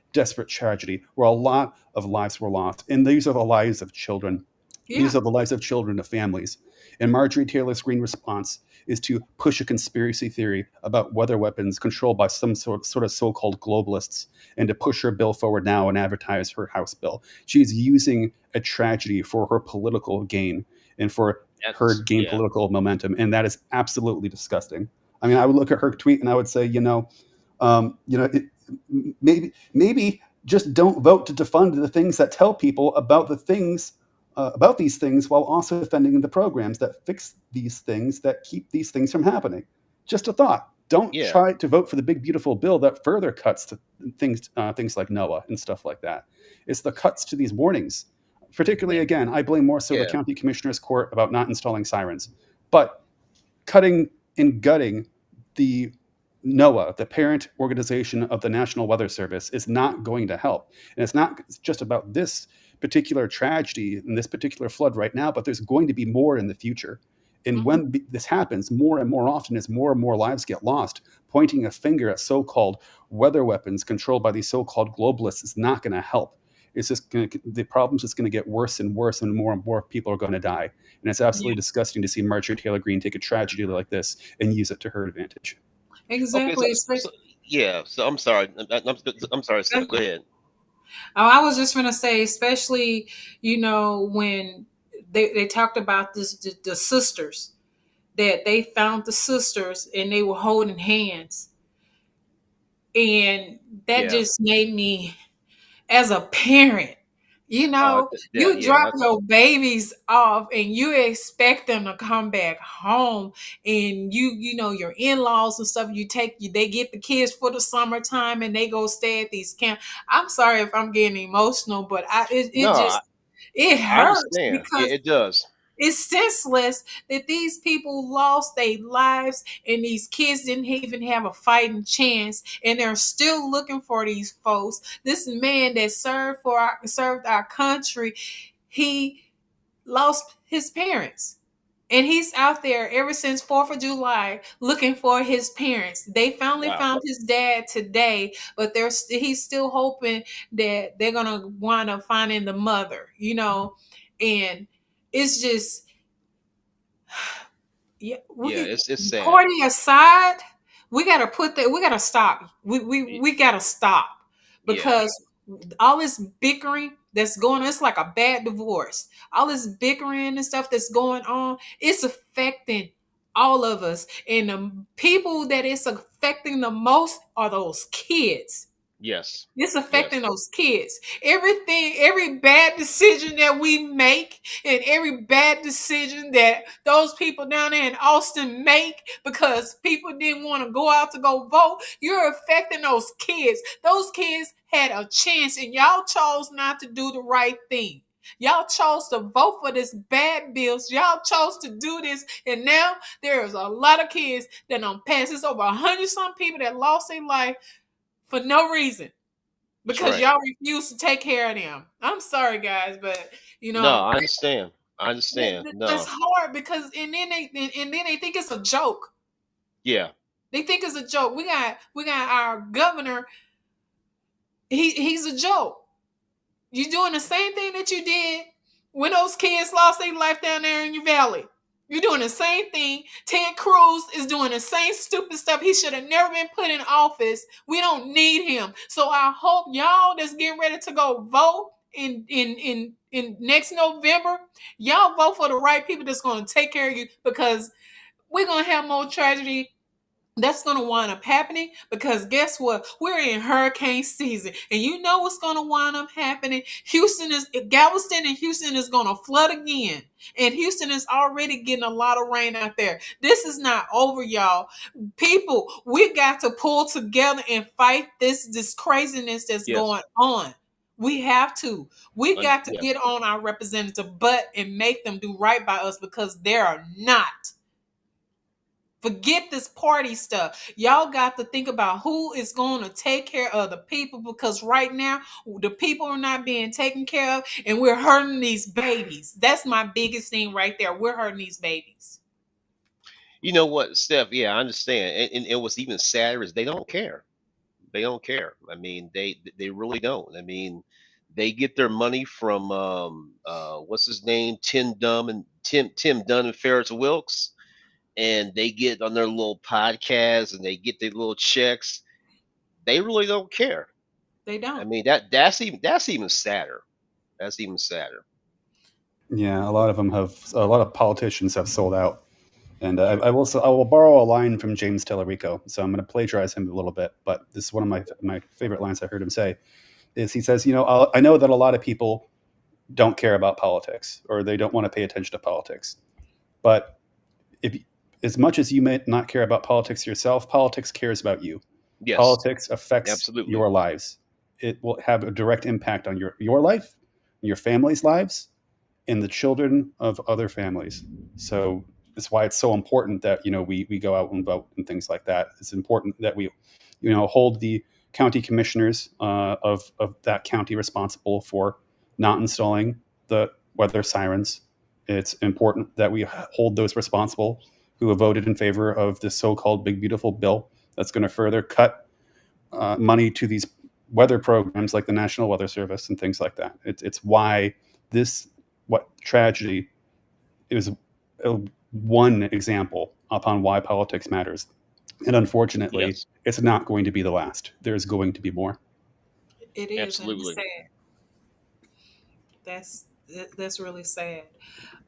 tragedy where a lot of lives were lost, and these are the lives of children. Yeah. These are the lives of children, of families. And Marjorie Taylor Greene's response is to push a conspiracy theory about weather weapons controlled by some sort of so-called globalists, and to push her bill forward now and advertise her House bill. She's using a tragedy for her political gain and for her that's gain yeah. political momentum, and that is absolutely disgusting. I mean, I would look at her tweet and I would say, maybe just don't vote to defund the things that tell people about the things about these things, while also defending the programs that fix these things, that keep these things from happening. Just a thought. Don't Yeah. try to vote for the big beautiful bill that further cuts to things like NOAA and stuff like that. It's the cuts to these warnings. Particularly, Yeah. again, I blame more so the Yeah. county commissioner's court about not installing sirens. But cutting and gutting the NOAA, the parent organization of the National Weather Service, is not going to help. And it's not just about this particular tragedy and this particular flood right now, but there's going to be more in the future. And Mhm. when this happens more and more often, as more and more lives get lost, pointing a finger at so-called weather weapons controlled by these so-called globalists is not going to help. It's just the problem's just going to get worse and worse, and more people are going to die. And it's Yeah. absolutely disgusting to see Marjorie Taylor Greene take a tragedy like this and use it to her advantage. Okay. So, Exactly. so yeah. So I'm sorry. I'm sorry. So go ahead. Oh, I was just gonna say, especially when they talked about the sisters, that they found the sisters and they were holding hands, and that Yeah. just made me, as a parent, Yeah, you yeah, drop that's your babies off and you expect them to come back home, and your in-laws and stuff, they get the kids for the summertime and they go stay at these camp. I'm sorry if I'm getting emotional, but no, it just, it I hurts understand. because It does. it's senseless that these people lost their lives and these kids didn't even have a fighting chance, and they're still looking for these folks. This man that served our country, he lost his parents. And he's out there ever since 4th of July looking for his parents. They finally Wow. found his dad today, but he's still hoping that they're going to wind up finding the mother. And it's just, yeah, Yeah, it's sad. party aside, we gotta stop. We gotta stop, Yeah. because all this bickering that's going on, it's like a bad divorce. All this bickering and stuff that's going on, it's affecting all of us. And the people that it's affecting the most are those kids. Yes. It's Yes. affecting those kids. Every bad decision that we make, and every bad decision that those people down there in Austin make because people didn't want to go out to go vote, you're affecting those kids. Those kids had a chance, and y'all chose not to do the right thing. Y'all chose to vote for this bad bills. Y'all chose to do this, and now there's a lot of kids that don't pass. It's over 100 some people that lost their life for no reason, That's because right. y'all refuse to take care of them. I'm sorry, guys, but No, I understand. I understand. that's No. hard, because and then they think it's a joke. Yeah. They think it's a joke. We got our governor. He's a joke. You doing the same thing that you did when those kids lost their life down there in your valley. You're doing the same thing. Ted Cruz is doing the same stupid stuff. He should have never been put in office. We don't need him. So I hope y'all that's getting ready to go vote in next November, y'all vote for the right people that's going to take care of you, because we're going to have more tragedy that's going to wind up happening, because guess what? We're in hurricane season, and you know what's going to wind up happening. Galveston and Houston is going to flood again, and Houston is already getting a lot of rain out there. This is not over, y'all. People, we got to pull together and fight this craziness that's Yes. going on. We have to. We got to Yeah. get on our representative butt and make them do right by us, because they are not. Forget this party stuff. Y'all got to think about who is going to take care of the people, because right now the people are not being taken care of, and we're hurting these babies. That's my biggest thing right there. We're hurting these babies. You know what, Steph? Yeah, I understand. And what's even sadder is they don't care. They don't care. I mean, they really don't. I mean, they get their money from what's his name, Tim Dunn and Ferris Wilkes, and they get on their little podcast and they get their little checks. They really don't care. They I don't. mean, that's even sadder. That's even sadder. Yeah, a lot of politicians have sold out. And I will borrow a line from James Tellerico. So I'm going to plagiarize him a little bit, but this is one of my favorite lines I heard him say. Is he says, I know that a lot of people don't care about politics, or they don't want to pay attention to politics, but if as much as you may not care about politics yourself, politics cares about you. Yes, Politics affects absolutely. your lives. It will have a direct impact on your life, your family's lives, and the children of other families. So that's why it's so important that we go out and vote and things like that. It's important that we hold the county commissioners of that county responsible for not installing the weather sirens. It's important that we hold those responsible who have voted in favor of this so-called big beautiful bill that's going to further cut money to these weather programs like the National Weather Service and things like that. It's why this what tragedy is one example upon why politics matters. And unfortunately, Yes. it's not going to be the last. There's going to be more. It is, and it's Absolutely. sad. That's really sad.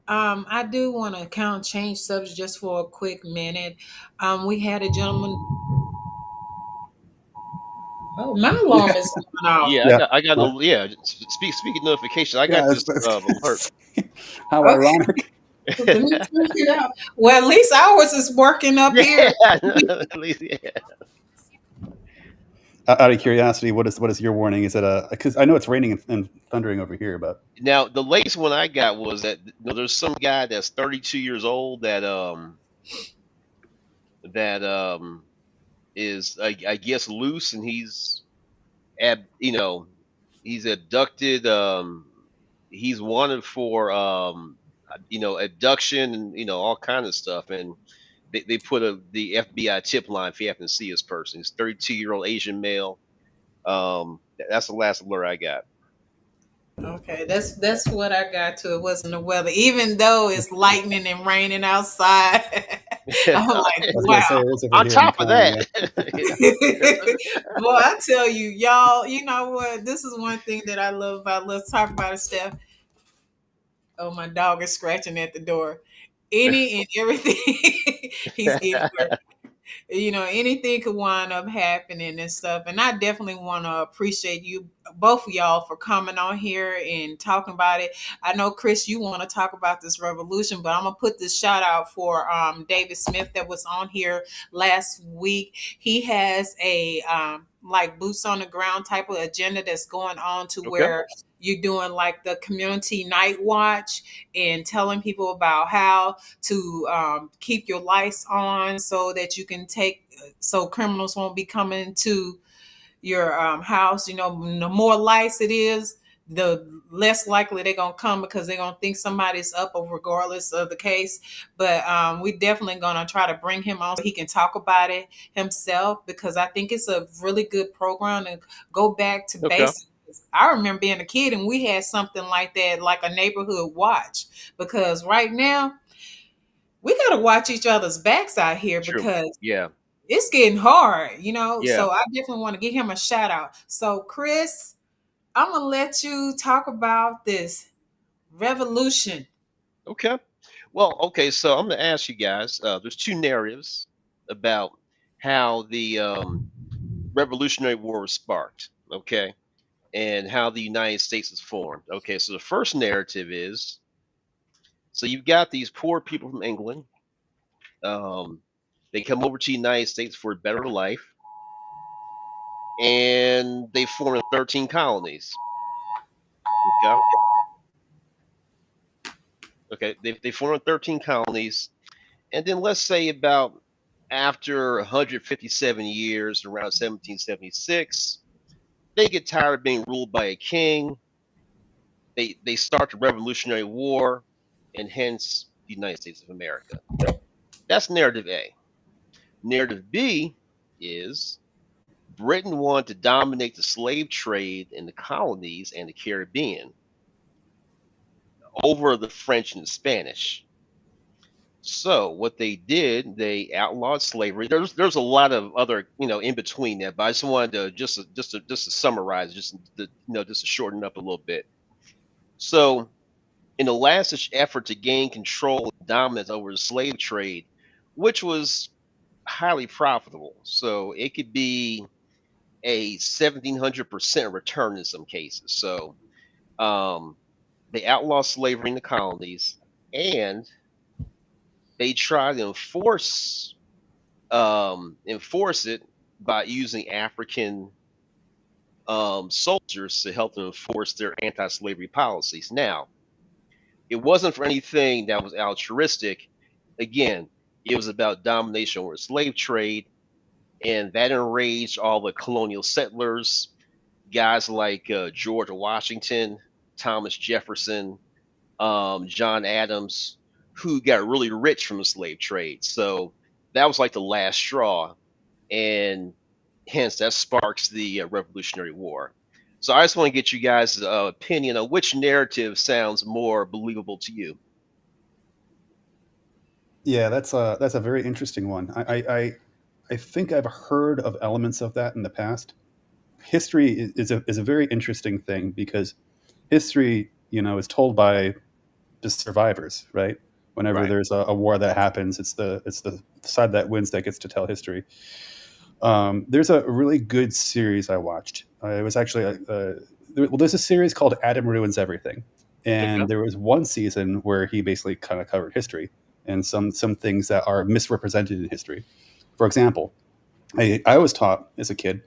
I do want to kind of change subject just for a quick minute. We had a gentleman. Oh, my alarm is going off. Yeah, Yeah. I got My- a yeah. Speaking notification, I got yeah, this alert. that's how Okay, ironic. let me turn it out. Well, at least ours is working up Yeah, here. at least yeah. Out of curiosity, what is your warning? Is it a because I know it's raining and thundering over here, but Now the latest one I got was that there's some guy that's 32 years old that is I guess loose, and ab you know he's abducted. He's wanted for abduction and all kind of stuff, and they put the FBI tip line if you happen to see this person. He's 32-year-old Asian male. That's the last alert I got. Okay, that's what I got to. It wasn't the weather, even though it's lightning and raining outside. I'm like, I was gonna say wow. it is over On here in the top of corner. that, Yeah. yeah, Boy, I tell you, y'all, you know what? This is one thing that I love about Let's Talk About It, Steph. Oh, my dog is scratching at the door. Any and everything, he's anywhere. Anything could wind up happening and stuff. And I definitely want to appreciate you, both of y'all, for coming on here and talking about it. I know, Chris, you want to talk about this revolution, but I'm gonna put this shout out for David Smith that was on here last week. He has a like boots on the ground type of agenda that's going on to okay, where you're doing like the community night watch and telling people about how to keep your lights on so that you can so criminals won't be coming to your house. The more lights it is, the less likely they're gonna come because they're gonna think somebody's up, or regardless of the case. But we definitely gonna try to bring him on so he can talk about it himself, because I think it's a really good program to go back to okay, basics. I remember being a kid and we had something like that, like a neighborhood watch, because right now we got to watch each other's backs out here true, because yeah, it's getting hard, yeah, So I definitely want to give him a shout out. So, Chris, I'm going to let you talk about this revolution. okay. Well, okay, so I'm gonna ask you guys. There's two narratives about how the Revolutionary War was sparked. Okay, and how the United States was formed. Okay, so the first narrative is so you've got these poor people from England. Um, they come over to the United States for a better life, and they formed 13 colonies. Okay, okay, they formed 13 colonies, and then let's say about after 157 years, around 1776, they get tired of being ruled by a king. They start the Revolutionary War, and hence the United States of America. That's narrative A. Narrative B is Britain wanted to dominate the slave trade in the colonies and the Caribbean over the French and the Spanish. So what they did, they outlawed slavery. There's a lot of other in between that, but I just wanted to just to summarize, just to shorten up a little bit. So in a last ditch effort to gain control and dominance over the slave trade, which was highly profitable, so it could be a 1,700% return in some cases. So um, they outlaw slavery in the colonies, and they try to enforce it by using African soldiers to help them enforce their anti-slavery policies. Now, it wasn't for anything that was altruistic. Again, it was about domination over the slave trade, and that enraged all the colonial settlers, guys like George Washington, Thomas Jefferson, John Adams, who got really rich from the slave trade. So that was like the last straw, and hence that sparks the Revolutionary War. So I just want to get you guys' opinion on which narrative sounds more believable to you. Yeah, that's a very interesting one. I think I've heard of elements of that in the past. history is a very interesting thing because history, is told by the survivors, right? Whenever Right. there's a war that happens, it's the side that wins that gets to tell history. There's a really good series I watched. It was actually there's a series called Adam Ruins Everything, Okay. and there was one season where he basically kind of covered history and some things that are misrepresented in history. For example, I was taught as a kid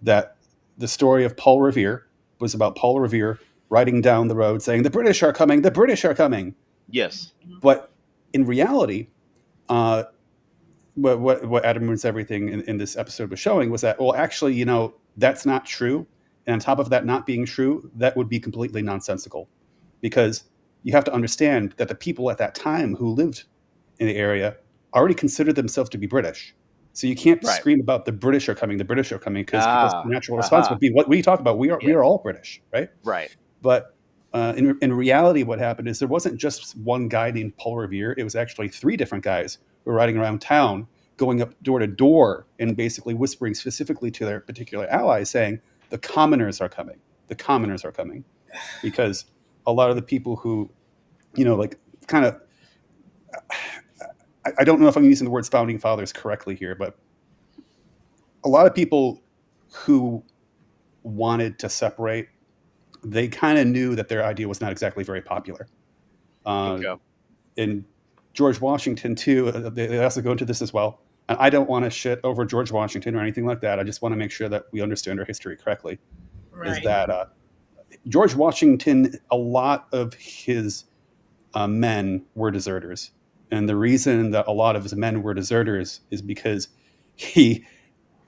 that the story of Paul Revere was about Paul Revere riding down the road saying, "The British are coming, the British are coming." Yes. But in reality, uh, what Adam Ruins Everything in this episode was showing was that, well, actually, that's not true. And on top of that not being true, that would be completely nonsensical because you have to understand that the people at that time who lived in the area already considered themselves to be British. So you can't Right. scream about the British are coming, because people's Ah. natural response Aha. would be, "What are you talking about? We Yeah. are all British, right?" Right. But in reality, what happened is there wasn't just one guy named Paul Revere. It was actually three different guys who were riding around town, going up door to door and basically whispering specifically to their particular allies, saying, "The commoners are coming. The commoners are coming." Because a lot of the people who, like, kind of, I don't know if I'm using the words founding fathers correctly here, but a lot of people who wanted to separate, they kind of knew that their idea was not exactly very popular. Uh, Okay. and George Washington too. They also go into this as well. And I don't want to shit over George Washington or anything like that. I just want to make sure that we understand our history correctly. Is Right. that George Washington? A lot of his men were deserters, and the reason that a lot of his men were deserters is because he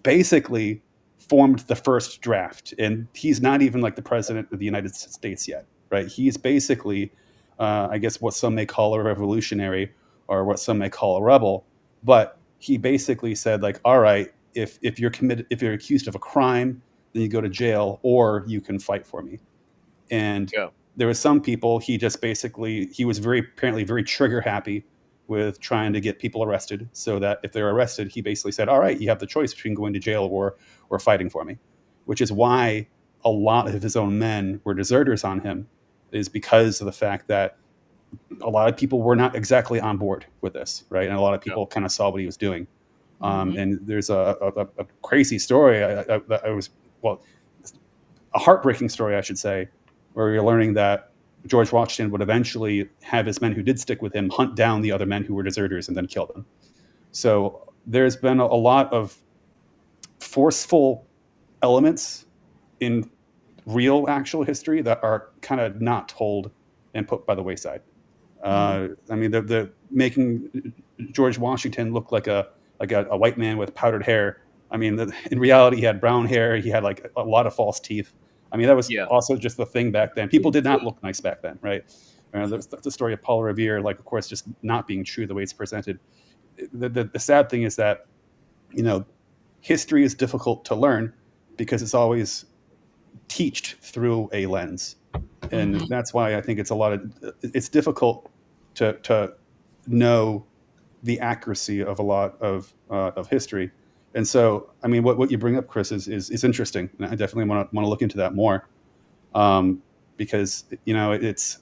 basically formed the first draft, and he's not even like the president of the United States yet, right? He's basically, I guess, what some may call a revolutionary or what some may call a rebel. But he basically said, like, all right, if you're accused of a crime, then you go to jail, or you can fight for me. And Yeah. there was some people, he just basically, he was very, apparently very trigger happy with trying to get people arrested, so that if they're arrested, he basically said, all right, you have the choice between going to jail or fighting for me. Which is why a lot of his own men were deserters on him, is because of the fact that a lot of people were not exactly on board with this, right? And a lot of Yeah. people kind of saw what he was doing. Mhm. And there's a crazy story I was, well, a heartbreaking story, I should say, where you're learning that George Washington would eventually have his men who did stick with him hunt down the other men who were deserters and then kill them. So there's been a lot of forceful elements in real actual history that are kind of not told and put by the wayside. Mhm. I mean, the making George Washington look like a white man with powdered hair. I mean, in reality, he had brown hair. He had like a lot of false teeth. I mean, that was Yeah. also just the thing back then. People did not look nice back then, right? There's the story of Paul Revere, like, of course, just not being true the way it's presented. The sad thing is that, you know history is difficult to learn because it's always teached through a lens, and Mhm. that's why I think it's difficult to know the accuracy of a lot of history. And so, I mean, what you bring up, Chris, is interesting, and I definitely want to look into that more, because it's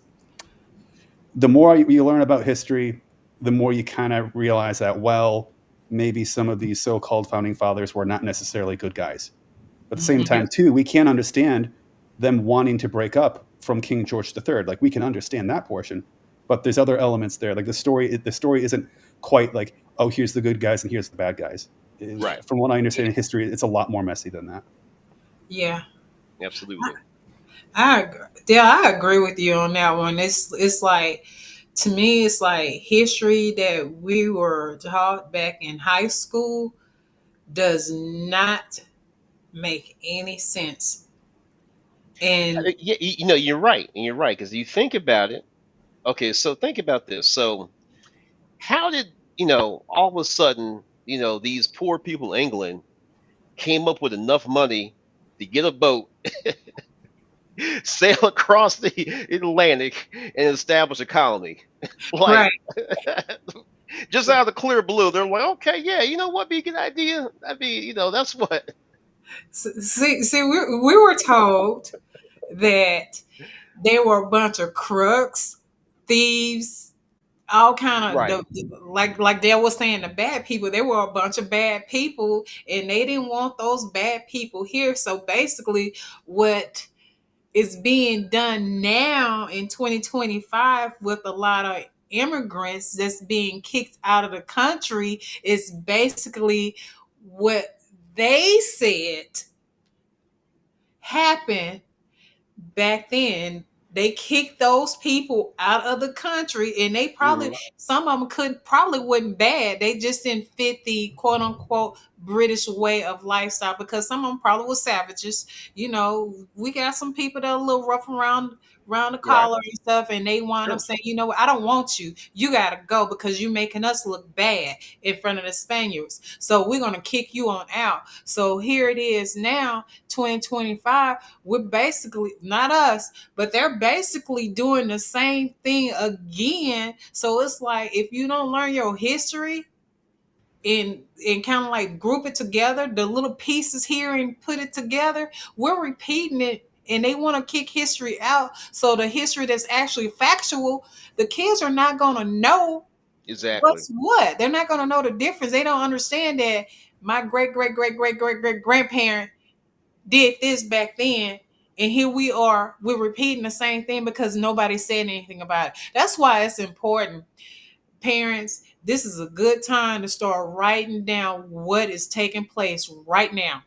the more you learn about history, the more you kind of realize that, well, maybe some of these so-called founding fathers were not necessarily good guys. But at the same Mhm. Yeah. time, too, we can't understand them wanting to break up from King George III. Like, we can understand that portion, but there's other elements there. Like, the story isn't quite like, oh, here's the good guys and here's the bad guys. Right. From what I Yeah. understand in history, it's a lot more messy than that. Yeah. Absolutely. Yeah, I agree with you on that one. It's like, to me, it's like history that we were taught back in high school does not make any sense. And Yeah. You're right, and you're right because you think about it. Okay, so think about this. So, how did all of a sudden these poor people in England came up with enough money to get a boat, sail across the Atlantic, and establish a colony? Like, right, just out of the clear blue, they're like, okay, yeah, you know what, be a good idea. I mean, that's what. See, we were told that they were a bunch of crooks, thieves, all kind of Right. like Dale was saying, the bad people. They were a bunch of bad people, and they didn't want those bad people here. So basically, what is being done now in 2025 with a lot of immigrants that's being kicked out of the country is basically what they said happened back then. They kicked those people out of the country, and they probably, Hmm. some of them couldn't, probably wasn't bad. They just didn't fit the quote unquote British way of lifestyle, because some of them probably were savages. We got some people that are a little rough around the Right. collar and stuff, and they wind up Sure. saying, I don't want you. You gotta go because you're making us look bad in front of the Spaniards. So we're gonna kick you on out. So here it is now, 2025. We're basically, not us, but they're basically doing the same thing again. So it's like, if you don't learn your history and kind of like group it together, the little pieces here, and put it together, we're repeating it. And they want to kick history out. So the history that's actually factual, the kids are not going to know Exactly. what's what. They're not going to know the difference. They don't understand that my great great great great great great grandparent did this back then, and here we are, we're repeating the same thing because nobody said anything about it. That's why it's important, parents. This is a good time to start writing down what is taking place right now,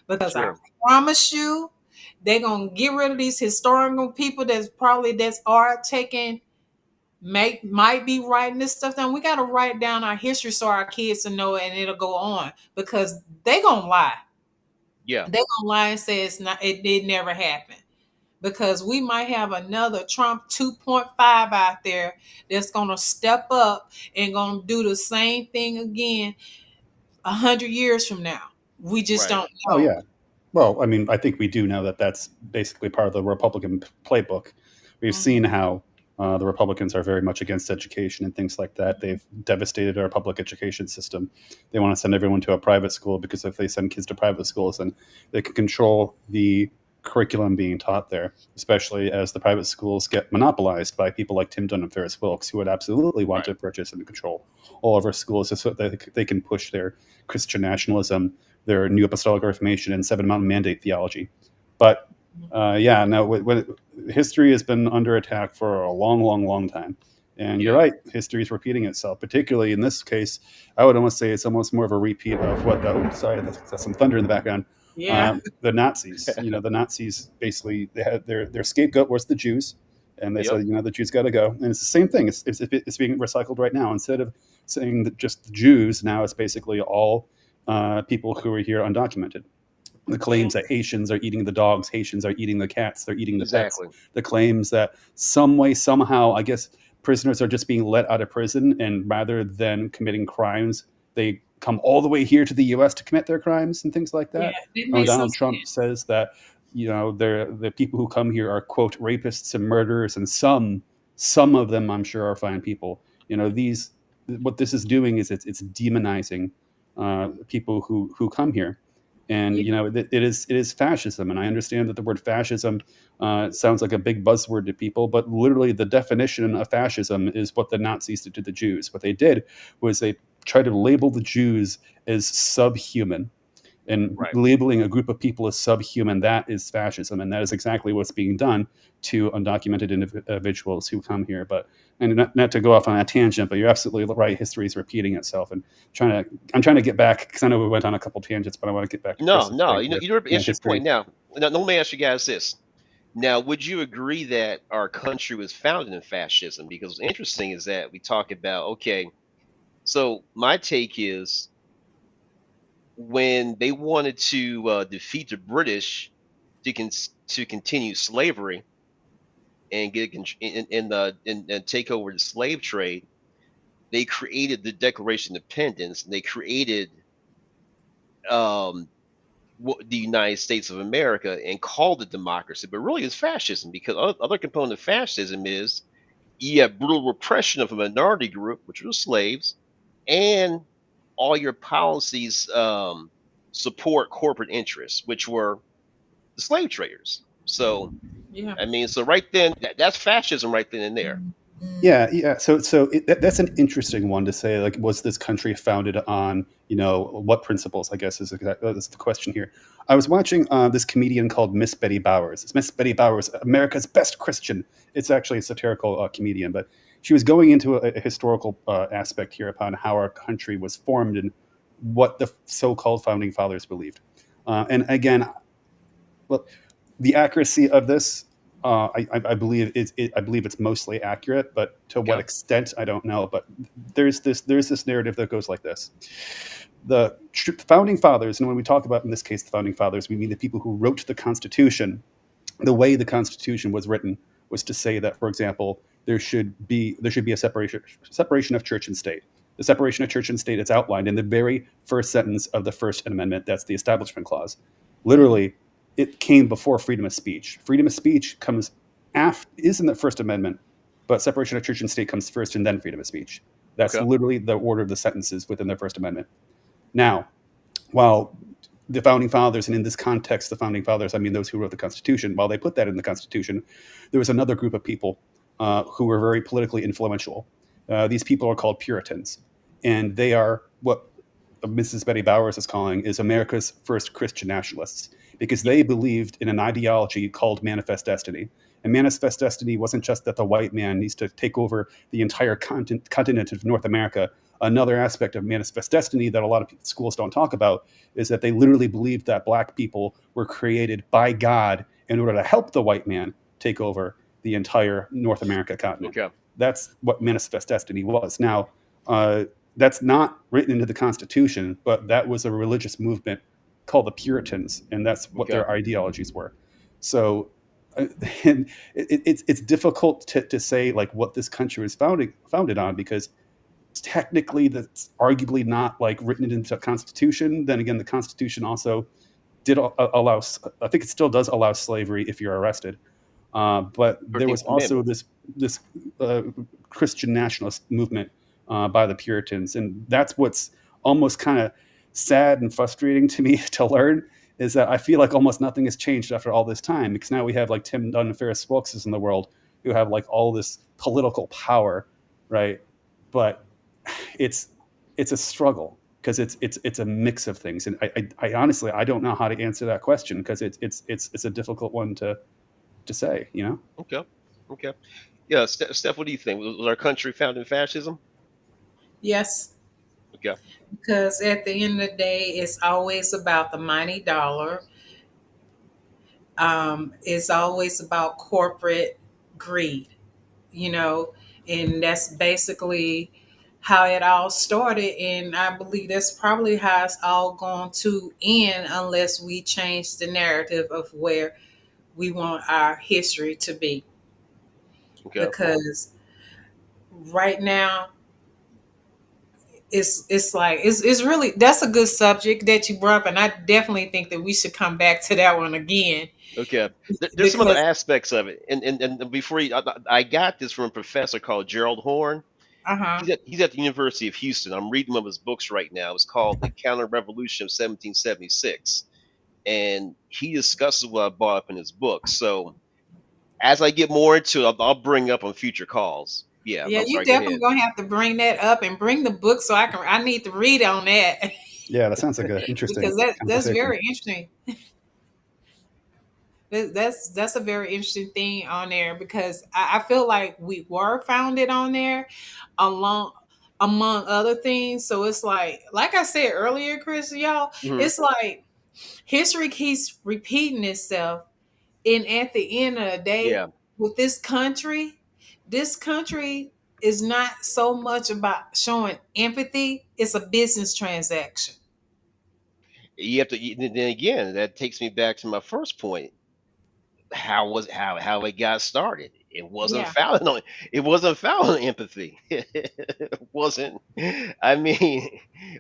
because I Sure. promise you, they're gonna get rid of these historical people that's are taking, might be writing this stuff down. We got to write down our history so our kids to know it, and it'll go on, because they gonna lie. Yeah. They're gonna lie and say it's not, it did never happen, because we might have another Trump 2.5 out there that's gonna step up and gonna do the same thing again 100 years from now. We just Right. don't Oh know. yeah. Well, I mean, I think we do know that that's basically part of the Republican playbook. We've seen Mhm. how the Republicans are very much against education and things like that. They've devastated our public education system. They want to send everyone to a private school because if they send kids to private schools, then they can control the curriculum being taught there, especially as the private schools get monopolized by people like Tim Dunn and Ferris Wilkes, who would absolutely want Right. to purchase and control all of our schools just so that they can push their Christian nationalism, their New Apostolic Reformation, and Seven Mountain Mandate theology. But yeah, no, history has been under attack for a long, long, long time. And you're Yeah. right, history is repeating itself. Particularly in this case, I would almost say it's almost more of a repeat of what the. Oh, sorry, that's some thunder in the background. Yeah. The Nazis. The Nazis basically they had their scapegoat was the Jews, and they Yep. said the Jews got to go. And it's the same thing. It's being recycled right now. Instead of saying that just the Jews, now it's basically all people who are here undocumented. The Yeah. claims that Haitians are eating the dogs, Haitians are eating the cats, they're eating the pets. Exactly. The claims that some way, somehow, I guess prisoners are just being let out of prison, and rather than committing crimes, they come all the way here to the U.S. to commit their crimes and things like Yeah. that. It makes no Donald Trump sense. says that the people who come here are quote rapists and murderers, and some of them I'm sure are fine people. These what this is doing is it's demonizing people who come here, and Yeah. it is fascism. And I understand that the word fascism sounds like a big buzzword to people, but literally the definition of fascism is what the Nazis did to the Jews. What they did was they tried to label the Jews as subhuman, and Right. labeling a group of people as subhuman, that is fascism, and that is exactly what's being done to undocumented individuals who come here. But and not to go off on a tangent, but you're absolutely right. History is repeating itself, and I'm trying to get back because I know we went on a couple tangents, but I want to get back to No, Chris's no. point You know, with you know, answer your point history. now. Now, let me ask you guys this. Now, would you agree that our country was founded in fascism? Because what's interesting is that we talk about, okay, so my take is when they wanted to defeat the British to continue slavery and and take over the slave trade, they created the Declaration of Independence, and they created um, the United States of America and called it democracy, but really it's fascism, because other component of fascism is you have brutal repression of a minority group, which are the slaves, and all your policies. support corporate interests, which were the slave traders. So Yeah. I mean, so right then, that's fascism right then and there. Yeah, yeah. That's an interesting one to say. Like, was this country founded on, what principles? I guess is the question here. I was watching this comedian called Miss Betty Bowers. It's Miss Betty Bowers, America's best Christian. It's actually a satirical comedian, but she was going into a historical aspect here upon how our country was formed and what the so-called founding fathers believed. And again, well, the accuracy of this, I believe I believe it's mostly accurate, but to what Okay. extent I don't know. But there's this narrative that goes like this: the founding fathers, and when we talk about in this case the founding fathers, we mean the people who wrote the Constitution. The way the Constitution was written was to say that, for example, there should be a separation of church and state. The separation of church and state is outlined in the very first sentence of the First Amendment. That's the Establishment Clause. Mhm. Literally, it came before freedom of speech. Freedom of speech comes after is in the First Amendment, but separation of church and state comes first, and then freedom of speech. That's Okay. literally the order of the sentences within the First Amendment. Now, while the founding fathers, and in this context, the founding fathers, I mean those who wrote the Constitution, while they put that in the Constitution, there was another group of people who were very politically influential. These people are called Puritans, and they are what Mrs. Betty Bowers is calling is America's first Christian nationalists, because Yeah. they believed in an ideology called manifest destiny. And manifest destiny wasn't just that the white man needs to take over the entire continent of North America. Another aspect of manifest destiny that a lot of schools don't talk about is that they literally believed that black people were created by God in order to help the white man take over the entire North America continent. Okay. That's what manifest destiny was. Now, uh, that's not written into the Constitution, but that was a religious movement called the Puritans, and that's what Okay. their ideologies were. So, uh, and it's difficult to say like what this country was founded on, because technically that's arguably not like written into the Constitution. Then again, the Constitution also did allow. I think it still does allow slavery if you're arrested. But there 13th was also Amendment. this uh, Christian nationalist movement by the Puritans, and that's what's almost kind of sad and frustrating to me to learn, is that I feel like almost nothing has changed after all this time, because now we have like Tim Dunn and Ferris Wilkes in the world who have like all this political power, right? But it's it's a struggle because it's a mix of things, and I honestly I don't know how to answer that question, because it's a difficult one to say, you know? Okay. Okay. Yeah, Steph, what do you think? Was our country founded in fascism? Yes, Okay. because at the end of the day, it's always about the mighty dollar. It's always about corporate greed, you know, and that's basically how it all started. And I believe that's probably how it's all going to end unless we change the narrative of where we want our history to be. Okay. Because right now, it's like it's really that's a good subject that you brought up, and I definitely think that we should come back to that one again Okay. There's some other because aspects of it, and before I got this from a professor called Gerald Horn. uh-huh. He's at the University of Houston. I'm reading one of his books right now. It's called The Counter Revolution of 1776, and he discusses what I brought up in his book. So as I get more into it, I'll bring up on future calls. Yeah, Yeah, I'm you sorry. Go definitely ahead. gonna have to bring that up and bring the book so I need to read on that Yeah, that sounds like an because interesting that's conversation. very interesting. That's a very interesting thing on there because I feel like we were founded on there along among other things. So it's like I said earlier, Chris, y'all, Hmm. it's like history keeps repeating itself. And at the end of the day, Yeah, with this country is not so much about showing empathy, it's a business transaction. you have to. Then again, that takes me back to my first point. How it got started? Yeah. It wasn't founded on empathy. It wasn't. I mean,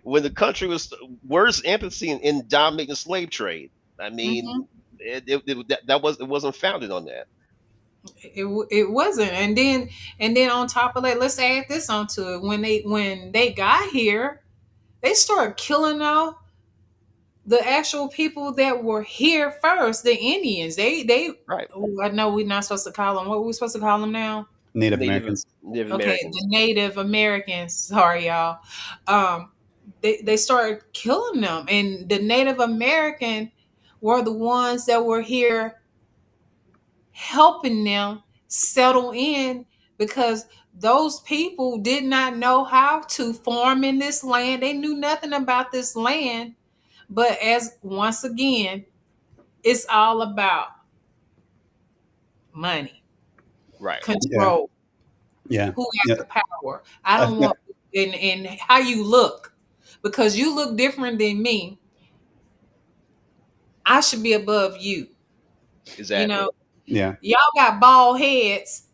when the country was, where's empathy in dominating the slave trade? I mean, Hmm. it wasn't founded on that. It wasn't. And then on top of that, let's add this onto it. When they got here, they started killing off the actual people that were here first, the Indians. They. Right. Oh, I know we're not supposed to call them. What are we supposed to call them now? Native Native Americans. Native Okay, the Americans. Native Americans. Sorry, y'all. Um, they started killing them, and the Native American were the ones that were here helping them settle in because those people did not know how to farm in this land. They knew nothing about this land. But as once again, it's all about money, Right. Yeah, control, yeah, who yeah. has the power. I I, don't want and how you look because you look different than me. I should be above you. You Exactly. know, yeah. y'all got bald heads.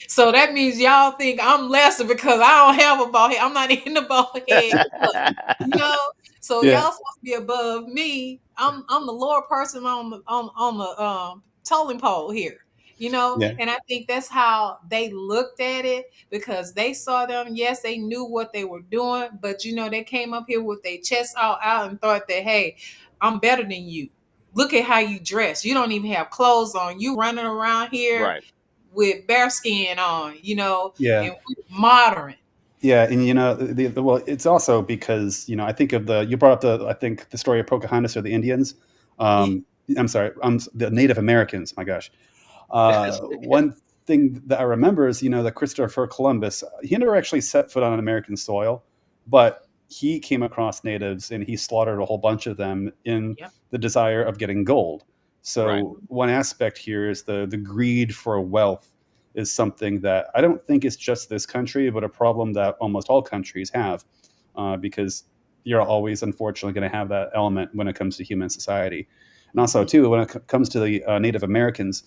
So that means y'all think I'm lesser because I don't have a bald head. I'm not in the bald head club, you know. So Yeah, y'all supposed to be above me. I'm the lower person on the tolling pole here, you know. yeah, And I think that's how they looked at it because they saw them. Yes, they knew what they were doing, but you know they came up here with their chests all out and thought that hey, I'm better than you. Look at how you dress. You don't even have clothes on. You running around here Right. with bear skin on, you know, yeah. and we're modern. Yeah, and well, it's also because I think of the you brought up the I think the story of Pocahontas or the Indians. Yeah, I'm sorry, the Native Americans. My gosh, one thing that I remember is that Christopher Columbus he never actually set foot on American soil, but he came across natives and he slaughtered a whole bunch of them in yep. the desire of getting gold. Right. So one aspect here is the greed for wealth is something that I don't think is just this country, but a problem that almost all countries have, because you're always unfortunately going to have that element when it comes to human society. And also, Mhm. too, when it comes to the Native Americans,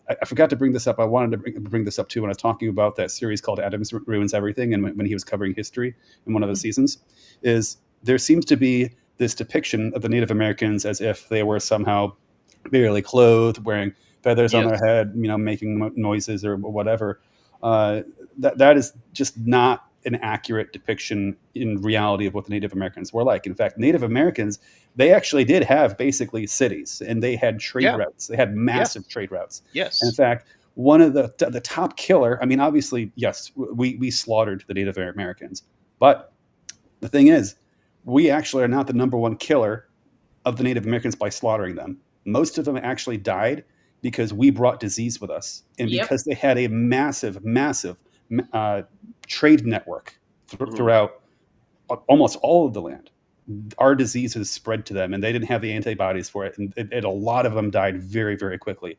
I forgot to bring this up. I wanted to bring this up too when I was talking about that series called Adams Ruins Everything, and when he was covering history in one of the seasons, is there seems to be this depiction of the Native Americans as if they were somehow barely clothed, wearing feathers on their Yes. head, making noises or whatever. Uh, that is just not an accurate depiction in reality of what the Native Americans were like. In fact, Native Americans they actually did have basically cities, and they had trade Yeah. routes. They had massive Yes. trade routes. And in Yes. fact, one of the top killer. I mean, obviously, yes, we slaughtered the Native Americans, but the thing is, we actually are not the number one killer of the Native Americans by slaughtering them. Most of them actually died because we brought disease with us, and Yep. because they had a massive, massive uh, trade network Hmm. throughout almost all of the land. Our diseases spread to them, and they didn't have the antibodies for it, and a lot of them died very, very quickly.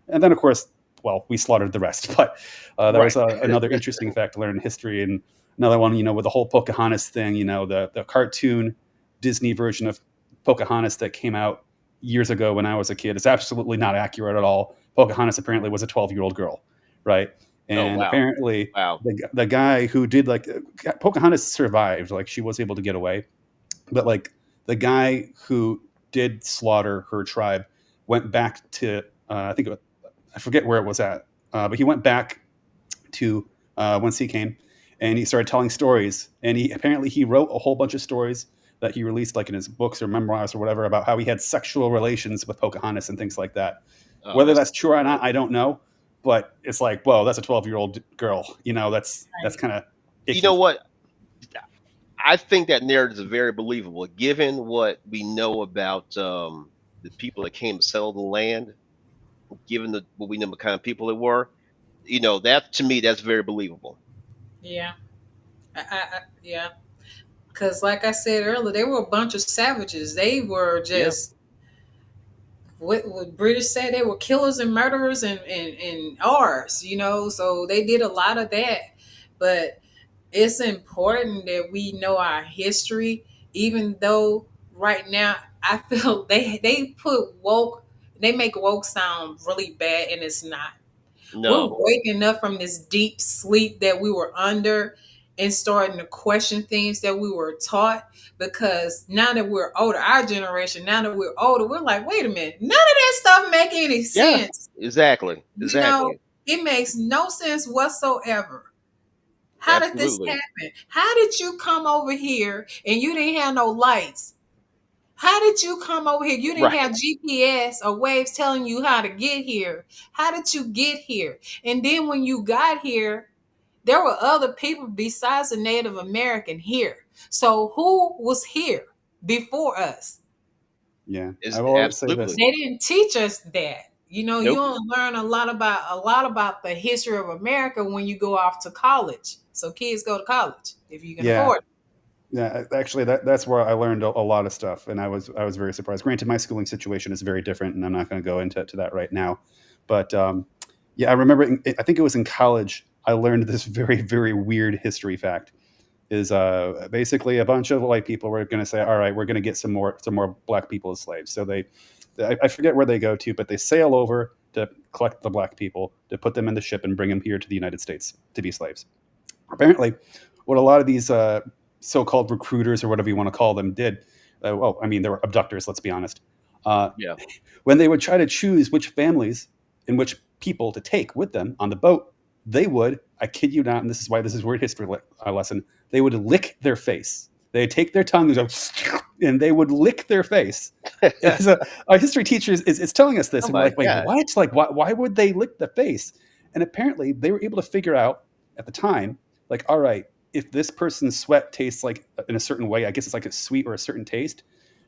And then, of course, well, we slaughtered the rest. But that Right. was another interesting fact to learn in history. And another one, with the whole Pocahontas thing, the cartoon Disney version of Pocahontas that came out years ago when I was a kid is absolutely not accurate at all. Pocahontas apparently was a 12-year-old girl, right? Oh And wow. apparently, Wow. the guy who did Pocahontas survived, like she was able to get away, but like the guy who did slaughter her tribe went back to I think I forget where it was at, but he went back to whence he came, and he started telling stories. And he wrote a whole bunch of stories that he released, like in his books or memoirs or whatever, about how he had sexual relations with Pocahontas and things like that. Oh, Whether that's that's true or not, terrible. I don't know. But it's like, whoa, that's a 12-year-old girl. That's Right. kind of You know icky. what? I think that narrative is very believable, given what we know about the people that came to settle the land. Given what we know what kind of people they were, that to me that's very believable. Yeah. Yeah. Because, like I said earlier, they were a bunch of savages. They were Yeah. just what British say they were killers and murderers and ours, you know. So they did a lot of that. But it's important that we know our history, even though right now I feel they put woke they make woke sound really bad and it's not. We're No. waking up from this deep sleep that we were under and starting to question things that we were taught because now that we're older, our generation, now that we're older, we're like, wait a minute, none of that stuff make any Yeah. sense. Exactly. You know, Exactly. it makes no sense whatsoever. How did this Absolutely. happen? How did you come over here and you didn't have no lights? How did you come over here? You didn't Right. have GPS or waves telling you how to get here. How did you get here? And then when you got here, there were other people besides the Native American here. So who was here before us? Yeah, I Is will always say this. absolutely. They didn't teach us that. You Nope. don't learn a lot about the history of America when you go off to college. So kids go to college if you can Yeah, afford it. yeah. Actually, that's where I learned a lot of stuff, and I was very surprised. Granted, my schooling situation is very different, and I'm not going to go into that right now. But yeah, I remember. I think it was in college. I learned this very weird history fact. Is basically a bunch of white people were going to say, all right, we're going to get some more black people as slaves. So I forget where they go to, but they sail over to collect the black people, to put them in the ship and bring them here to the United States to be slaves. Apparently, what a lot of these so-called recruiters or whatever you want to call them did, well, I mean, they were abductors. Let's be honest. Uh, Yeah. when they would try to choose which families and which people to take with them on the boat, they would, I kid you not, and this is why this is weird history lesson, they would lick their face. They'd take their tongue and go, and they would lick their face. So our history teacher is telling us this, Oh and we're my like, wait, god. what? Like, why would they lick the face? And apparently, they were able to figure out at the time, like, all right, if this person's sweat tastes like in a certain way, I guess it's like a sweet or a certain taste,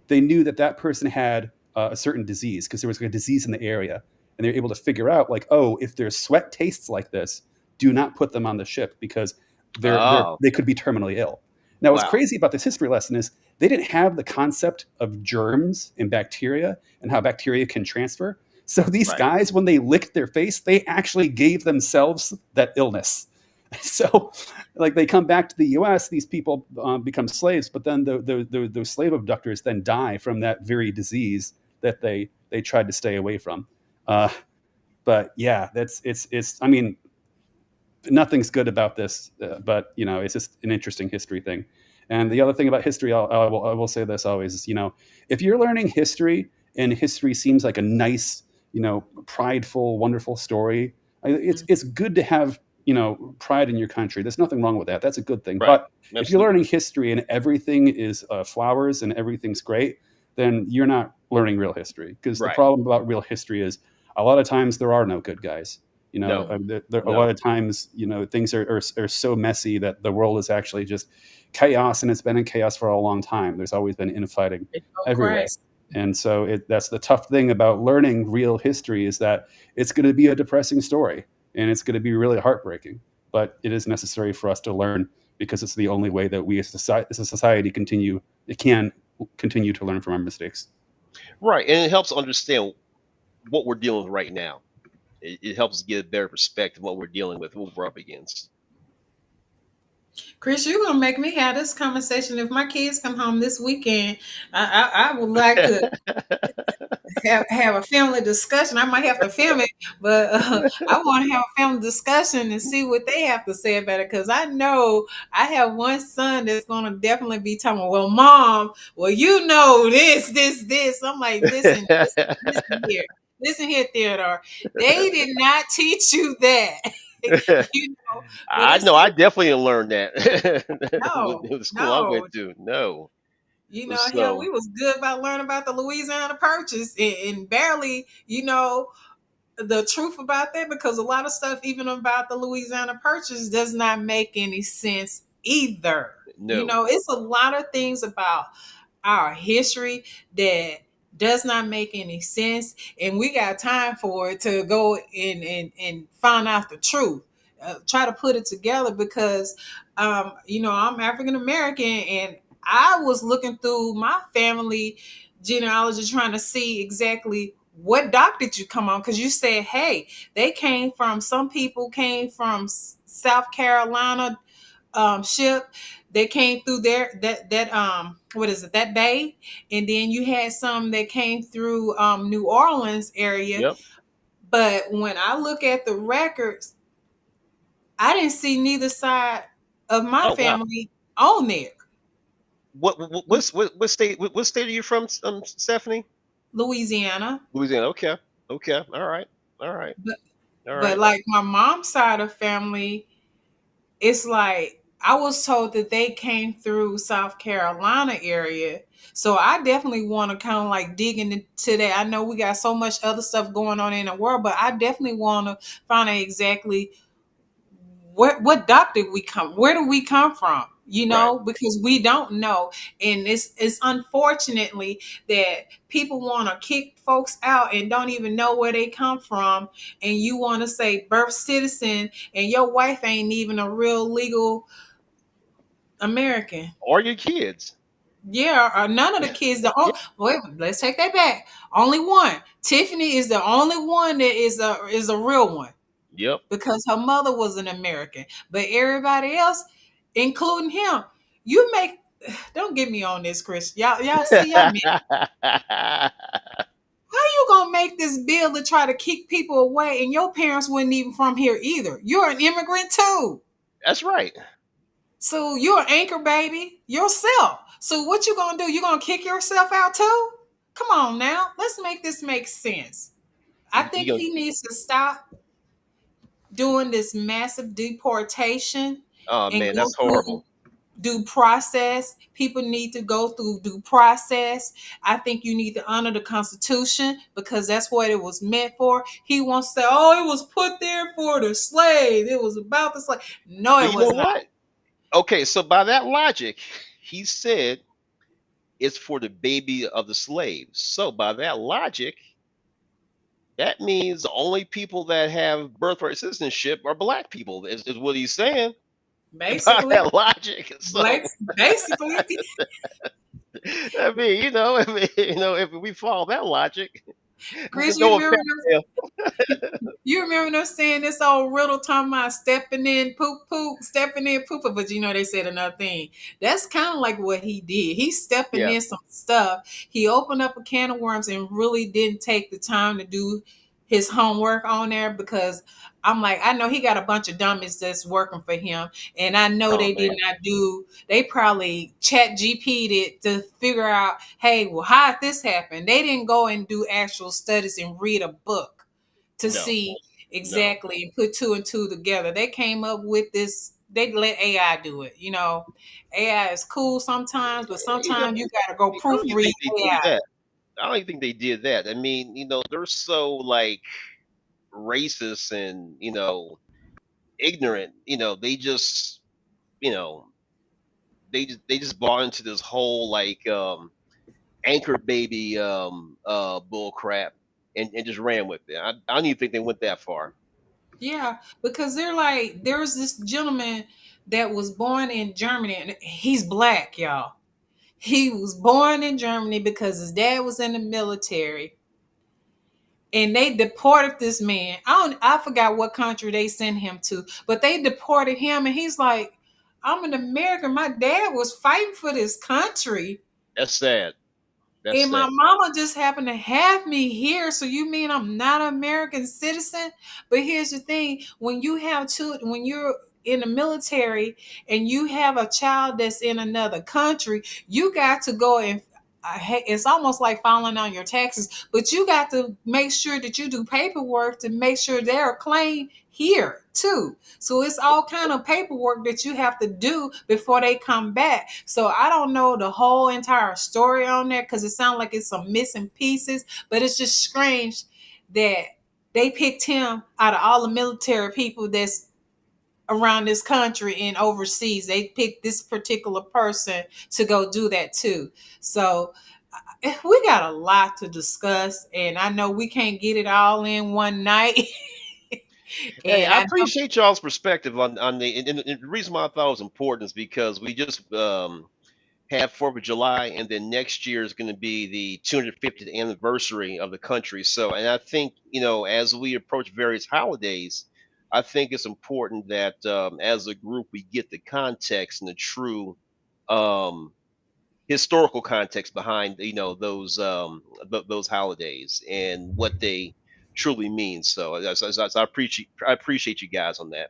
they knew that that person had a certain disease because there was like a disease in the area, and they were able to figure out like, oh, if their sweat tastes like this, do not put them on the ship because Oh, they could be terminally ill. Now, what's wow. crazy about this history lesson is they didn't have the concept of germs and bacteria and how bacteria can transfer. So these Right. guys, when they licked their face, they actually gave themselves that illness. So, like they come back to the U.S., these people become slaves, but then those slave abductors then die from that very disease that they tried to stay away from. Uh, but yeah, it's. I mean, nothing's good about this, but it's just an interesting history thing. And the other thing about history, I will say this always is, if you're learning history and history seems like a nice, prideful, wonderful story, it's good to have pride in your country. There's nothing wrong with that. That's a good thing. Right. But if you're Absolutely. learning history and everything is flowers and everything's great, then you're not learning real history. Because the Right. problem about real history is a lot of times there are no good guys. No. A lot No. of times, things are so messy that the world is actually just chaos, and it's been in chaos for a long time. There's always been infighting It's so everywhere. crazy. And so that's the tough thing about learning real history is that it's going to be a depressing story and it's going to be really heartbreaking. But it is necessary for us to learn because it's the only way that we as a society can continue to learn from our mistakes. Right. And it helps understand what we're dealing with right now. It helps get a better perspective of what we're dealing with, what we're up against. Chris, you're gonna make me have this conversation. If my kids come home this weekend, I would like to have a family discussion. I might have to film it, but I want to have a family discussion and see what they have to say about it. Because I know I have one son that's going to definitely be talking. Well, mom, well, this. I'm like, listen here, Theodore. They did not teach you that, But I it's know. I definitely learned that with no, the school I no. went to. No. Hell, So we was good about learning about the Louisiana Purchase and barely, the truth about that because a lot of stuff, even about the Louisiana Purchase, does not make any sense either. no. It's a lot of things about our history that does not make any sense, and we got time for it to go and find out the truth. Try to put it together because, I'm African American, and I was looking through my family genealogy trying to see exactly what dock did you come on because you said, hey, some people came from South Carolina ship. They came through there that what is it, that bay, and then you had some that came through New Orleans area. Yep. But when I look at the records, I didn't see neither side of my Oh wow. family on there. What state are you from, Stephanie? Louisiana. Louisiana. Okay. Okay. All right. All right. but, All but right. like my mom's side of family, it's like I was told that they came through South Carolina area, So I definitely want to kind of like dig into that. I know we got so much other stuff going on in the world, but I definitely want to find out exactly what doctor we come, where do we come from, Right. because we don't know. And it's unfortunately that people want to kick folks out and don't even know where they come from, and you want to say birth citizen, and your wife ain't even a real legal American. Or your kids. Yeah, or none of the kids. Yeah. Wait, let's take that back. Only one. Tiffany is the only one that is a real one Yep. because her mother was an American. But everybody else, including him, you make. Don't get me on this, Chris. Y'all see, how you gonna make this bill to try to kick people away, and your parents wasn't even from here either? You're an immigrant too. That's right. So you're an anchor baby yourself. So what you gonna do? You gonna kick yourself out too? Come on now, let's make this make sense. I think You he needs to stop doing this massive deportation oh and man, go that's through horrible. due process. People need to go through due process. I think you need to honor the Constitution because that's what it was meant for. He wants to say, "Oh, it was put there for the slave. It was about the slave." No, But it you know was not. what? Okay, so by that logic, he said it's for the baby of the slaves. So by that logic, that means the only people that have birthright citizenship are black people, is what he's saying. By Basically, that logic. Blake, So basically, I mean, if we follow that logic, Chris, no offense. Yeah. you remember them saying this old riddle talking about stepping in poop poop, stepping in poop, but they said another thing. That's kind of like what he did. He's stepping Yeah. in some stuff. He opened up a can of worms and really didn't take the time to do his homework on there because I'm like, I know he got a bunch of dummies that's working for him, and I know Oh they did man. not do. They probably chat GP'd it to figure out, hey, well, how did this happen? They didn't go and do actual studies and read a book to No. see No. exactly and put two and two together. They came up with this. They let AI do it. AI is cool sometimes, but You know, sometimes you gotta go I don't even proofread think they did AI. that. I don't even think they did that. I mean, they're so like racist and ignorant. You know, they just bought into this whole like anchor baby bull crap and just ran with it. I don't even think they went that far. Yeah, because they're like, there's this gentleman that was born in Germany, and he's black, y'all. He was born in Germany because his dad was in the military, and they deported this man. I forgot what country they sent him to, but they deported him, and he's like, I'm an American. My dad was fighting for this country. That's sad. That's And sad. my mama just happened to have me here. So you mean I'm not an American citizen? But here's the thing: when you're in the military and you have a child that's in another country, you got to go and it's almost like filing on your taxes, but you got to make sure that you do paperwork to make sure they're claimed here too. So it's all kind of paperwork that you have to do before they come back. So I don't know the whole entire story on there because it sounds like it's some missing pieces, but it's just strange that they picked him out of all the military people that's around this country and overseas. They picked this particular person to go do that too. So we got a lot to discuss, and I know we can't get it all in one night. Hey, and I I know, appreciate y'all's perspective on and the reason why I thought it was important is because we just have Fourth of July, and then next year is going to be the 250th anniversary of the country. So, and I think as we approach various holidays, I think it's important that as a group we get the context and the true um, historical context behind those holidays and what they truly mean. So, I appreciate you guys on that.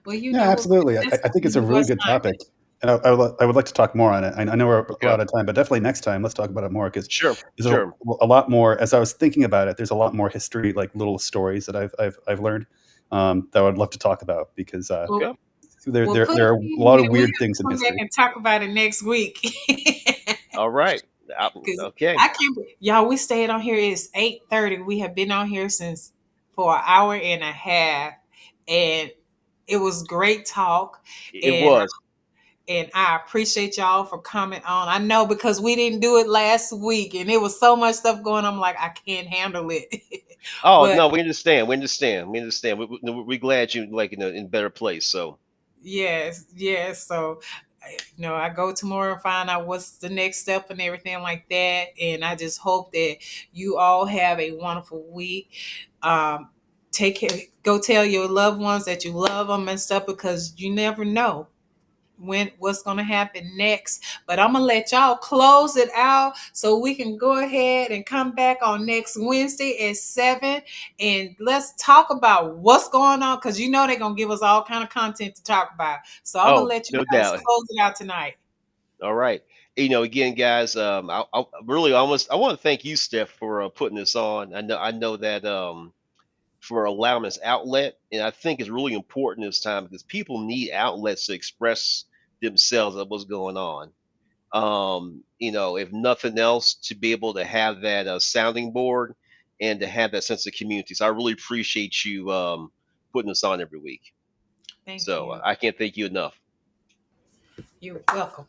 well, Yeah, what, absolutely. that's I think it's a the really West good Side. topic, and I would like to talk more on it. I know we're Okay. out of time, but definitely next time let's talk about it more because Sure. there's Sure. a lot more. As I was thinking about it, there's a lot more history, like little stories that I've learned that I would love to talk about because Well, Okay. there well, there put there a are a pin in lot there. of We weird have to things in come back history. and talk about it next week. All right. Cause Okay. I can't, y'all. We stayed on here. It's 8:30. We have been on here since for an hour and a half, and it was great talk. It And was. I appreciate y'all for coming on. I know because we didn't do it last week, and it was so much stuff going on. I'm like, I can't handle it. Oh But no, we understand. We understand. We understand. We're glad you like in a better place. So yes, yes. So, I go tomorrow and find out what's the next step and everything like that. And I just hope that you all have a wonderful week. Um, take care. Go tell your loved ones that you love them and stuff because you never know when what's going to happen next. But I'm gonna let y'all close it out so we can go ahead and come back on next Wednesday at 7 and let's talk about what's going on because they're gonna give us all kind of content to talk about. So I'm gonna oh, let you no guys doubt. close it out tonight. All right. Again, guys, I really almost I want to thank you, Steph, for putting this on. I know that for allowing this outlet, and I think it's really important this time because people need outlets to express themselves of what's going on. If nothing else, to be able to have that sounding board and to have that sense of community. So I really appreciate you putting this on every week. Thank So you. I can't thank you enough. You're welcome.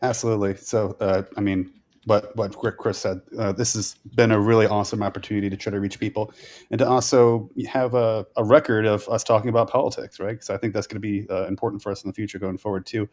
Absolutely. So, I mean, what Chris said, this has been a really awesome opportunity to try to reach people and to also have a record of us talking about politics, right? So I think that's going to be important for us in the future going forward, too.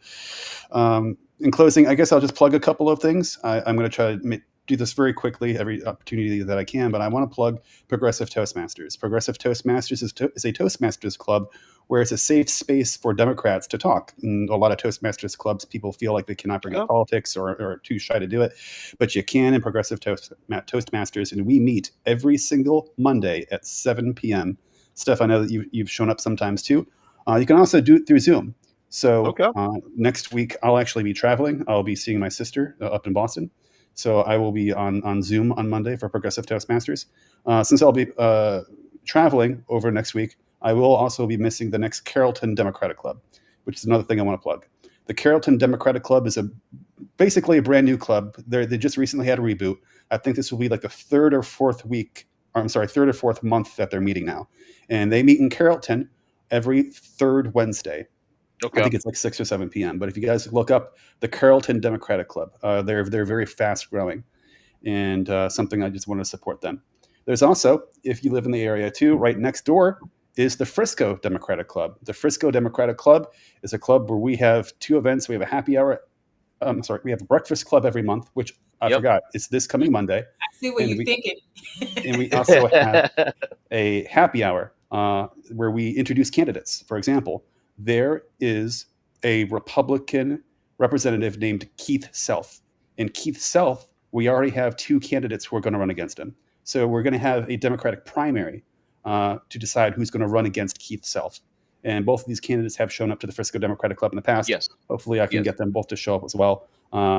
In closing, I guess I'll just plug a couple of things. I'm going to try to do this very quickly every opportunity that I can, but I want to plug Progressive Toastmasters. Progressive Toastmasters is a Toastmasters club where it's a safe space for Democrats to talk. In a lot of Toastmasters clubs, people feel like they cannot bring up Okay. politics or are too shy to do it, but you can in Progressive Toastmasters, and we meet every single Monday at 7 p.m. Steph, I know that you've shown up sometimes too. You can also do it through Zoom. So Okay. next week, I'll actually be traveling. I'll be seeing my sister up in Boston. So I will be on Zoom on Monday for Progressive Toastmasters. Since I'll be traveling over next week, I will also be missing the next Carrollton Democratic Club, which is another thing I want to plug. The Carrollton Democratic Club is basically a brand new club. They just recently had a reboot. I think this will be like the third or fourth week, or I'm sorry, third or fourth month that they're meeting now. And they meet in Carrollton every third Wednesday. I Okay. think it's like 6 or 7 p.m. But if you guys look up the Carrollton Democratic Club, they're very fast growing, and something I just want to support them. There's also, if you live in the area too, right next door is the Frisco Democratic Club. The Frisco Democratic Club is a club where we have two events. We have a happy hour. Sorry, we have a breakfast club every month, which I Yep. forgot. It's this coming Monday, I see what and you're we thinking. also have a happy hour where we introduce candidates. For example, there is a Republican representative named Keith Self. And Keith Self, we already have two candidates who are going to run against him. So we're going to have a Democratic primary to decide who's going to run against Keith Self. And both of these candidates have shown up to the Frisco Democratic Club in the past. Yes. Hopefully, I can Yes. get them both to show up as well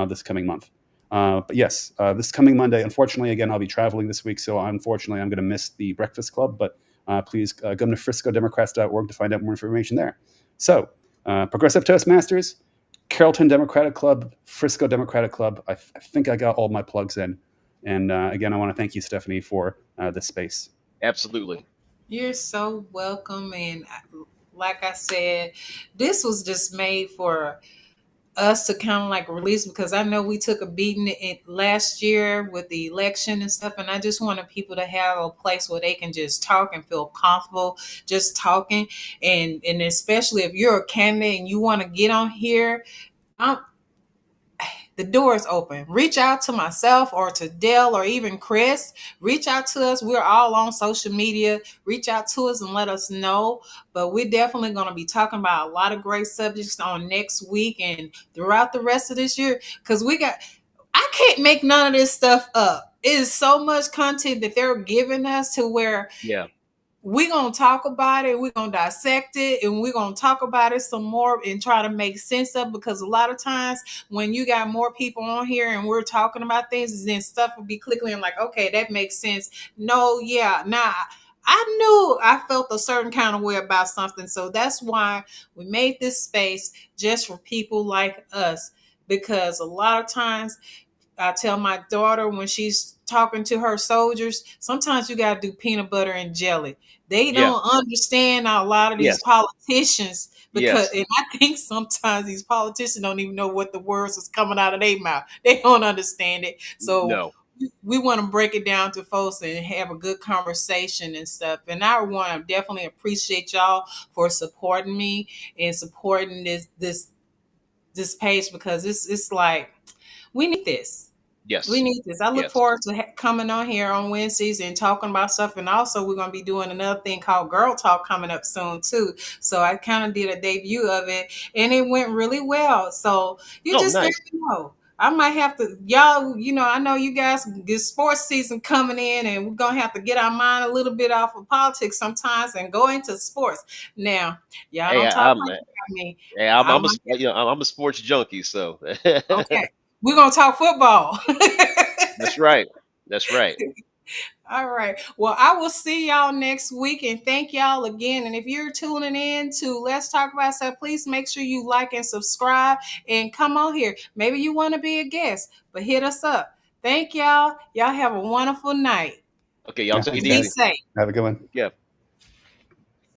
this coming month. But yes, this coming Monday, unfortunately, again, I'll be traveling this week. So unfortunately, I'm going to miss the Breakfast Club. But please come to friscodemocrats.org to find out more information there. So, Progressive Toastmasters, Carrollton Democratic Club, Frisco Democratic Club. I think I got all my plugs in. And again, I want to thank you, Stephanie, for this space. Absolutely. You're so welcome. And like I said, this was just made for us to kind of like release because I know we took a beating last year with the election and stuff, and I just wanted people to have a place where they can just talk and feel comfortable just talking, and especially if you're a candidate and you want to get on here, I'm, the door is open. Reach out to myself or to Dell or even Chris. Reach out to us. We're all on social media. Reach out to us and let us know. But we're definitely going to be talking about a lot of great subjects on next week and throughout the rest of this year. Because I can't make none of this stuff up. It is so much content that they're giving us to where Yeah. we're going to talk about it, we're going to dissect it, and we're going to talk about it some more and try to make sense of it, because a lot of times when you got more people on here and we're talking about things, then stuff will be clicking and like, okay, that makes sense. No, yeah, nah. I knew I felt a certain kind of way about something. So that's why we made this space just for people like us because a lot of times I tell my daughter when she's talking to her soldiers, sometimes you got to do peanut butter and jelly. They Yeah. don't understand a lot of these Yes. politicians because, Yes. and I think sometimes these politicians don't even know what the words is coming out of their mouth. They don't understand it. So No. we want to break it down to folks and have a good conversation and stuff. And I want to definitely appreciate y'all for supporting me and supporting this page because it's like we need this. We Yes. need this. I look Yes. forward to coming on here on Wednesdays and talking about stuff. And also, we're going to be doing another thing called Girl Talk coming up soon, too. So I kind of did a debut of it, and it went really well. So you Oh, just never nice. know. I might have to, y'all, I know you guys get sports season coming in, and we're going to have to get our mind a little bit off of politics sometimes and go into sports. Now, y'all Hey, don't talk I'm about me. hey, I I'm a might, I'm a sports junkie, so okay. We're going to talk football. that's right. That's right. All right. Well, I will see y'all next week and thank y'all again. And if you're tuning in to Let's Talk About Stuff, please make sure you like and subscribe and come on here. Maybe you want to be a guest, but hit us up. Thank y'all. Y'all have a wonderful night Okay, y'all Yeah, take thanks, it and be guys. easy. safe. Have a good one. Yeah.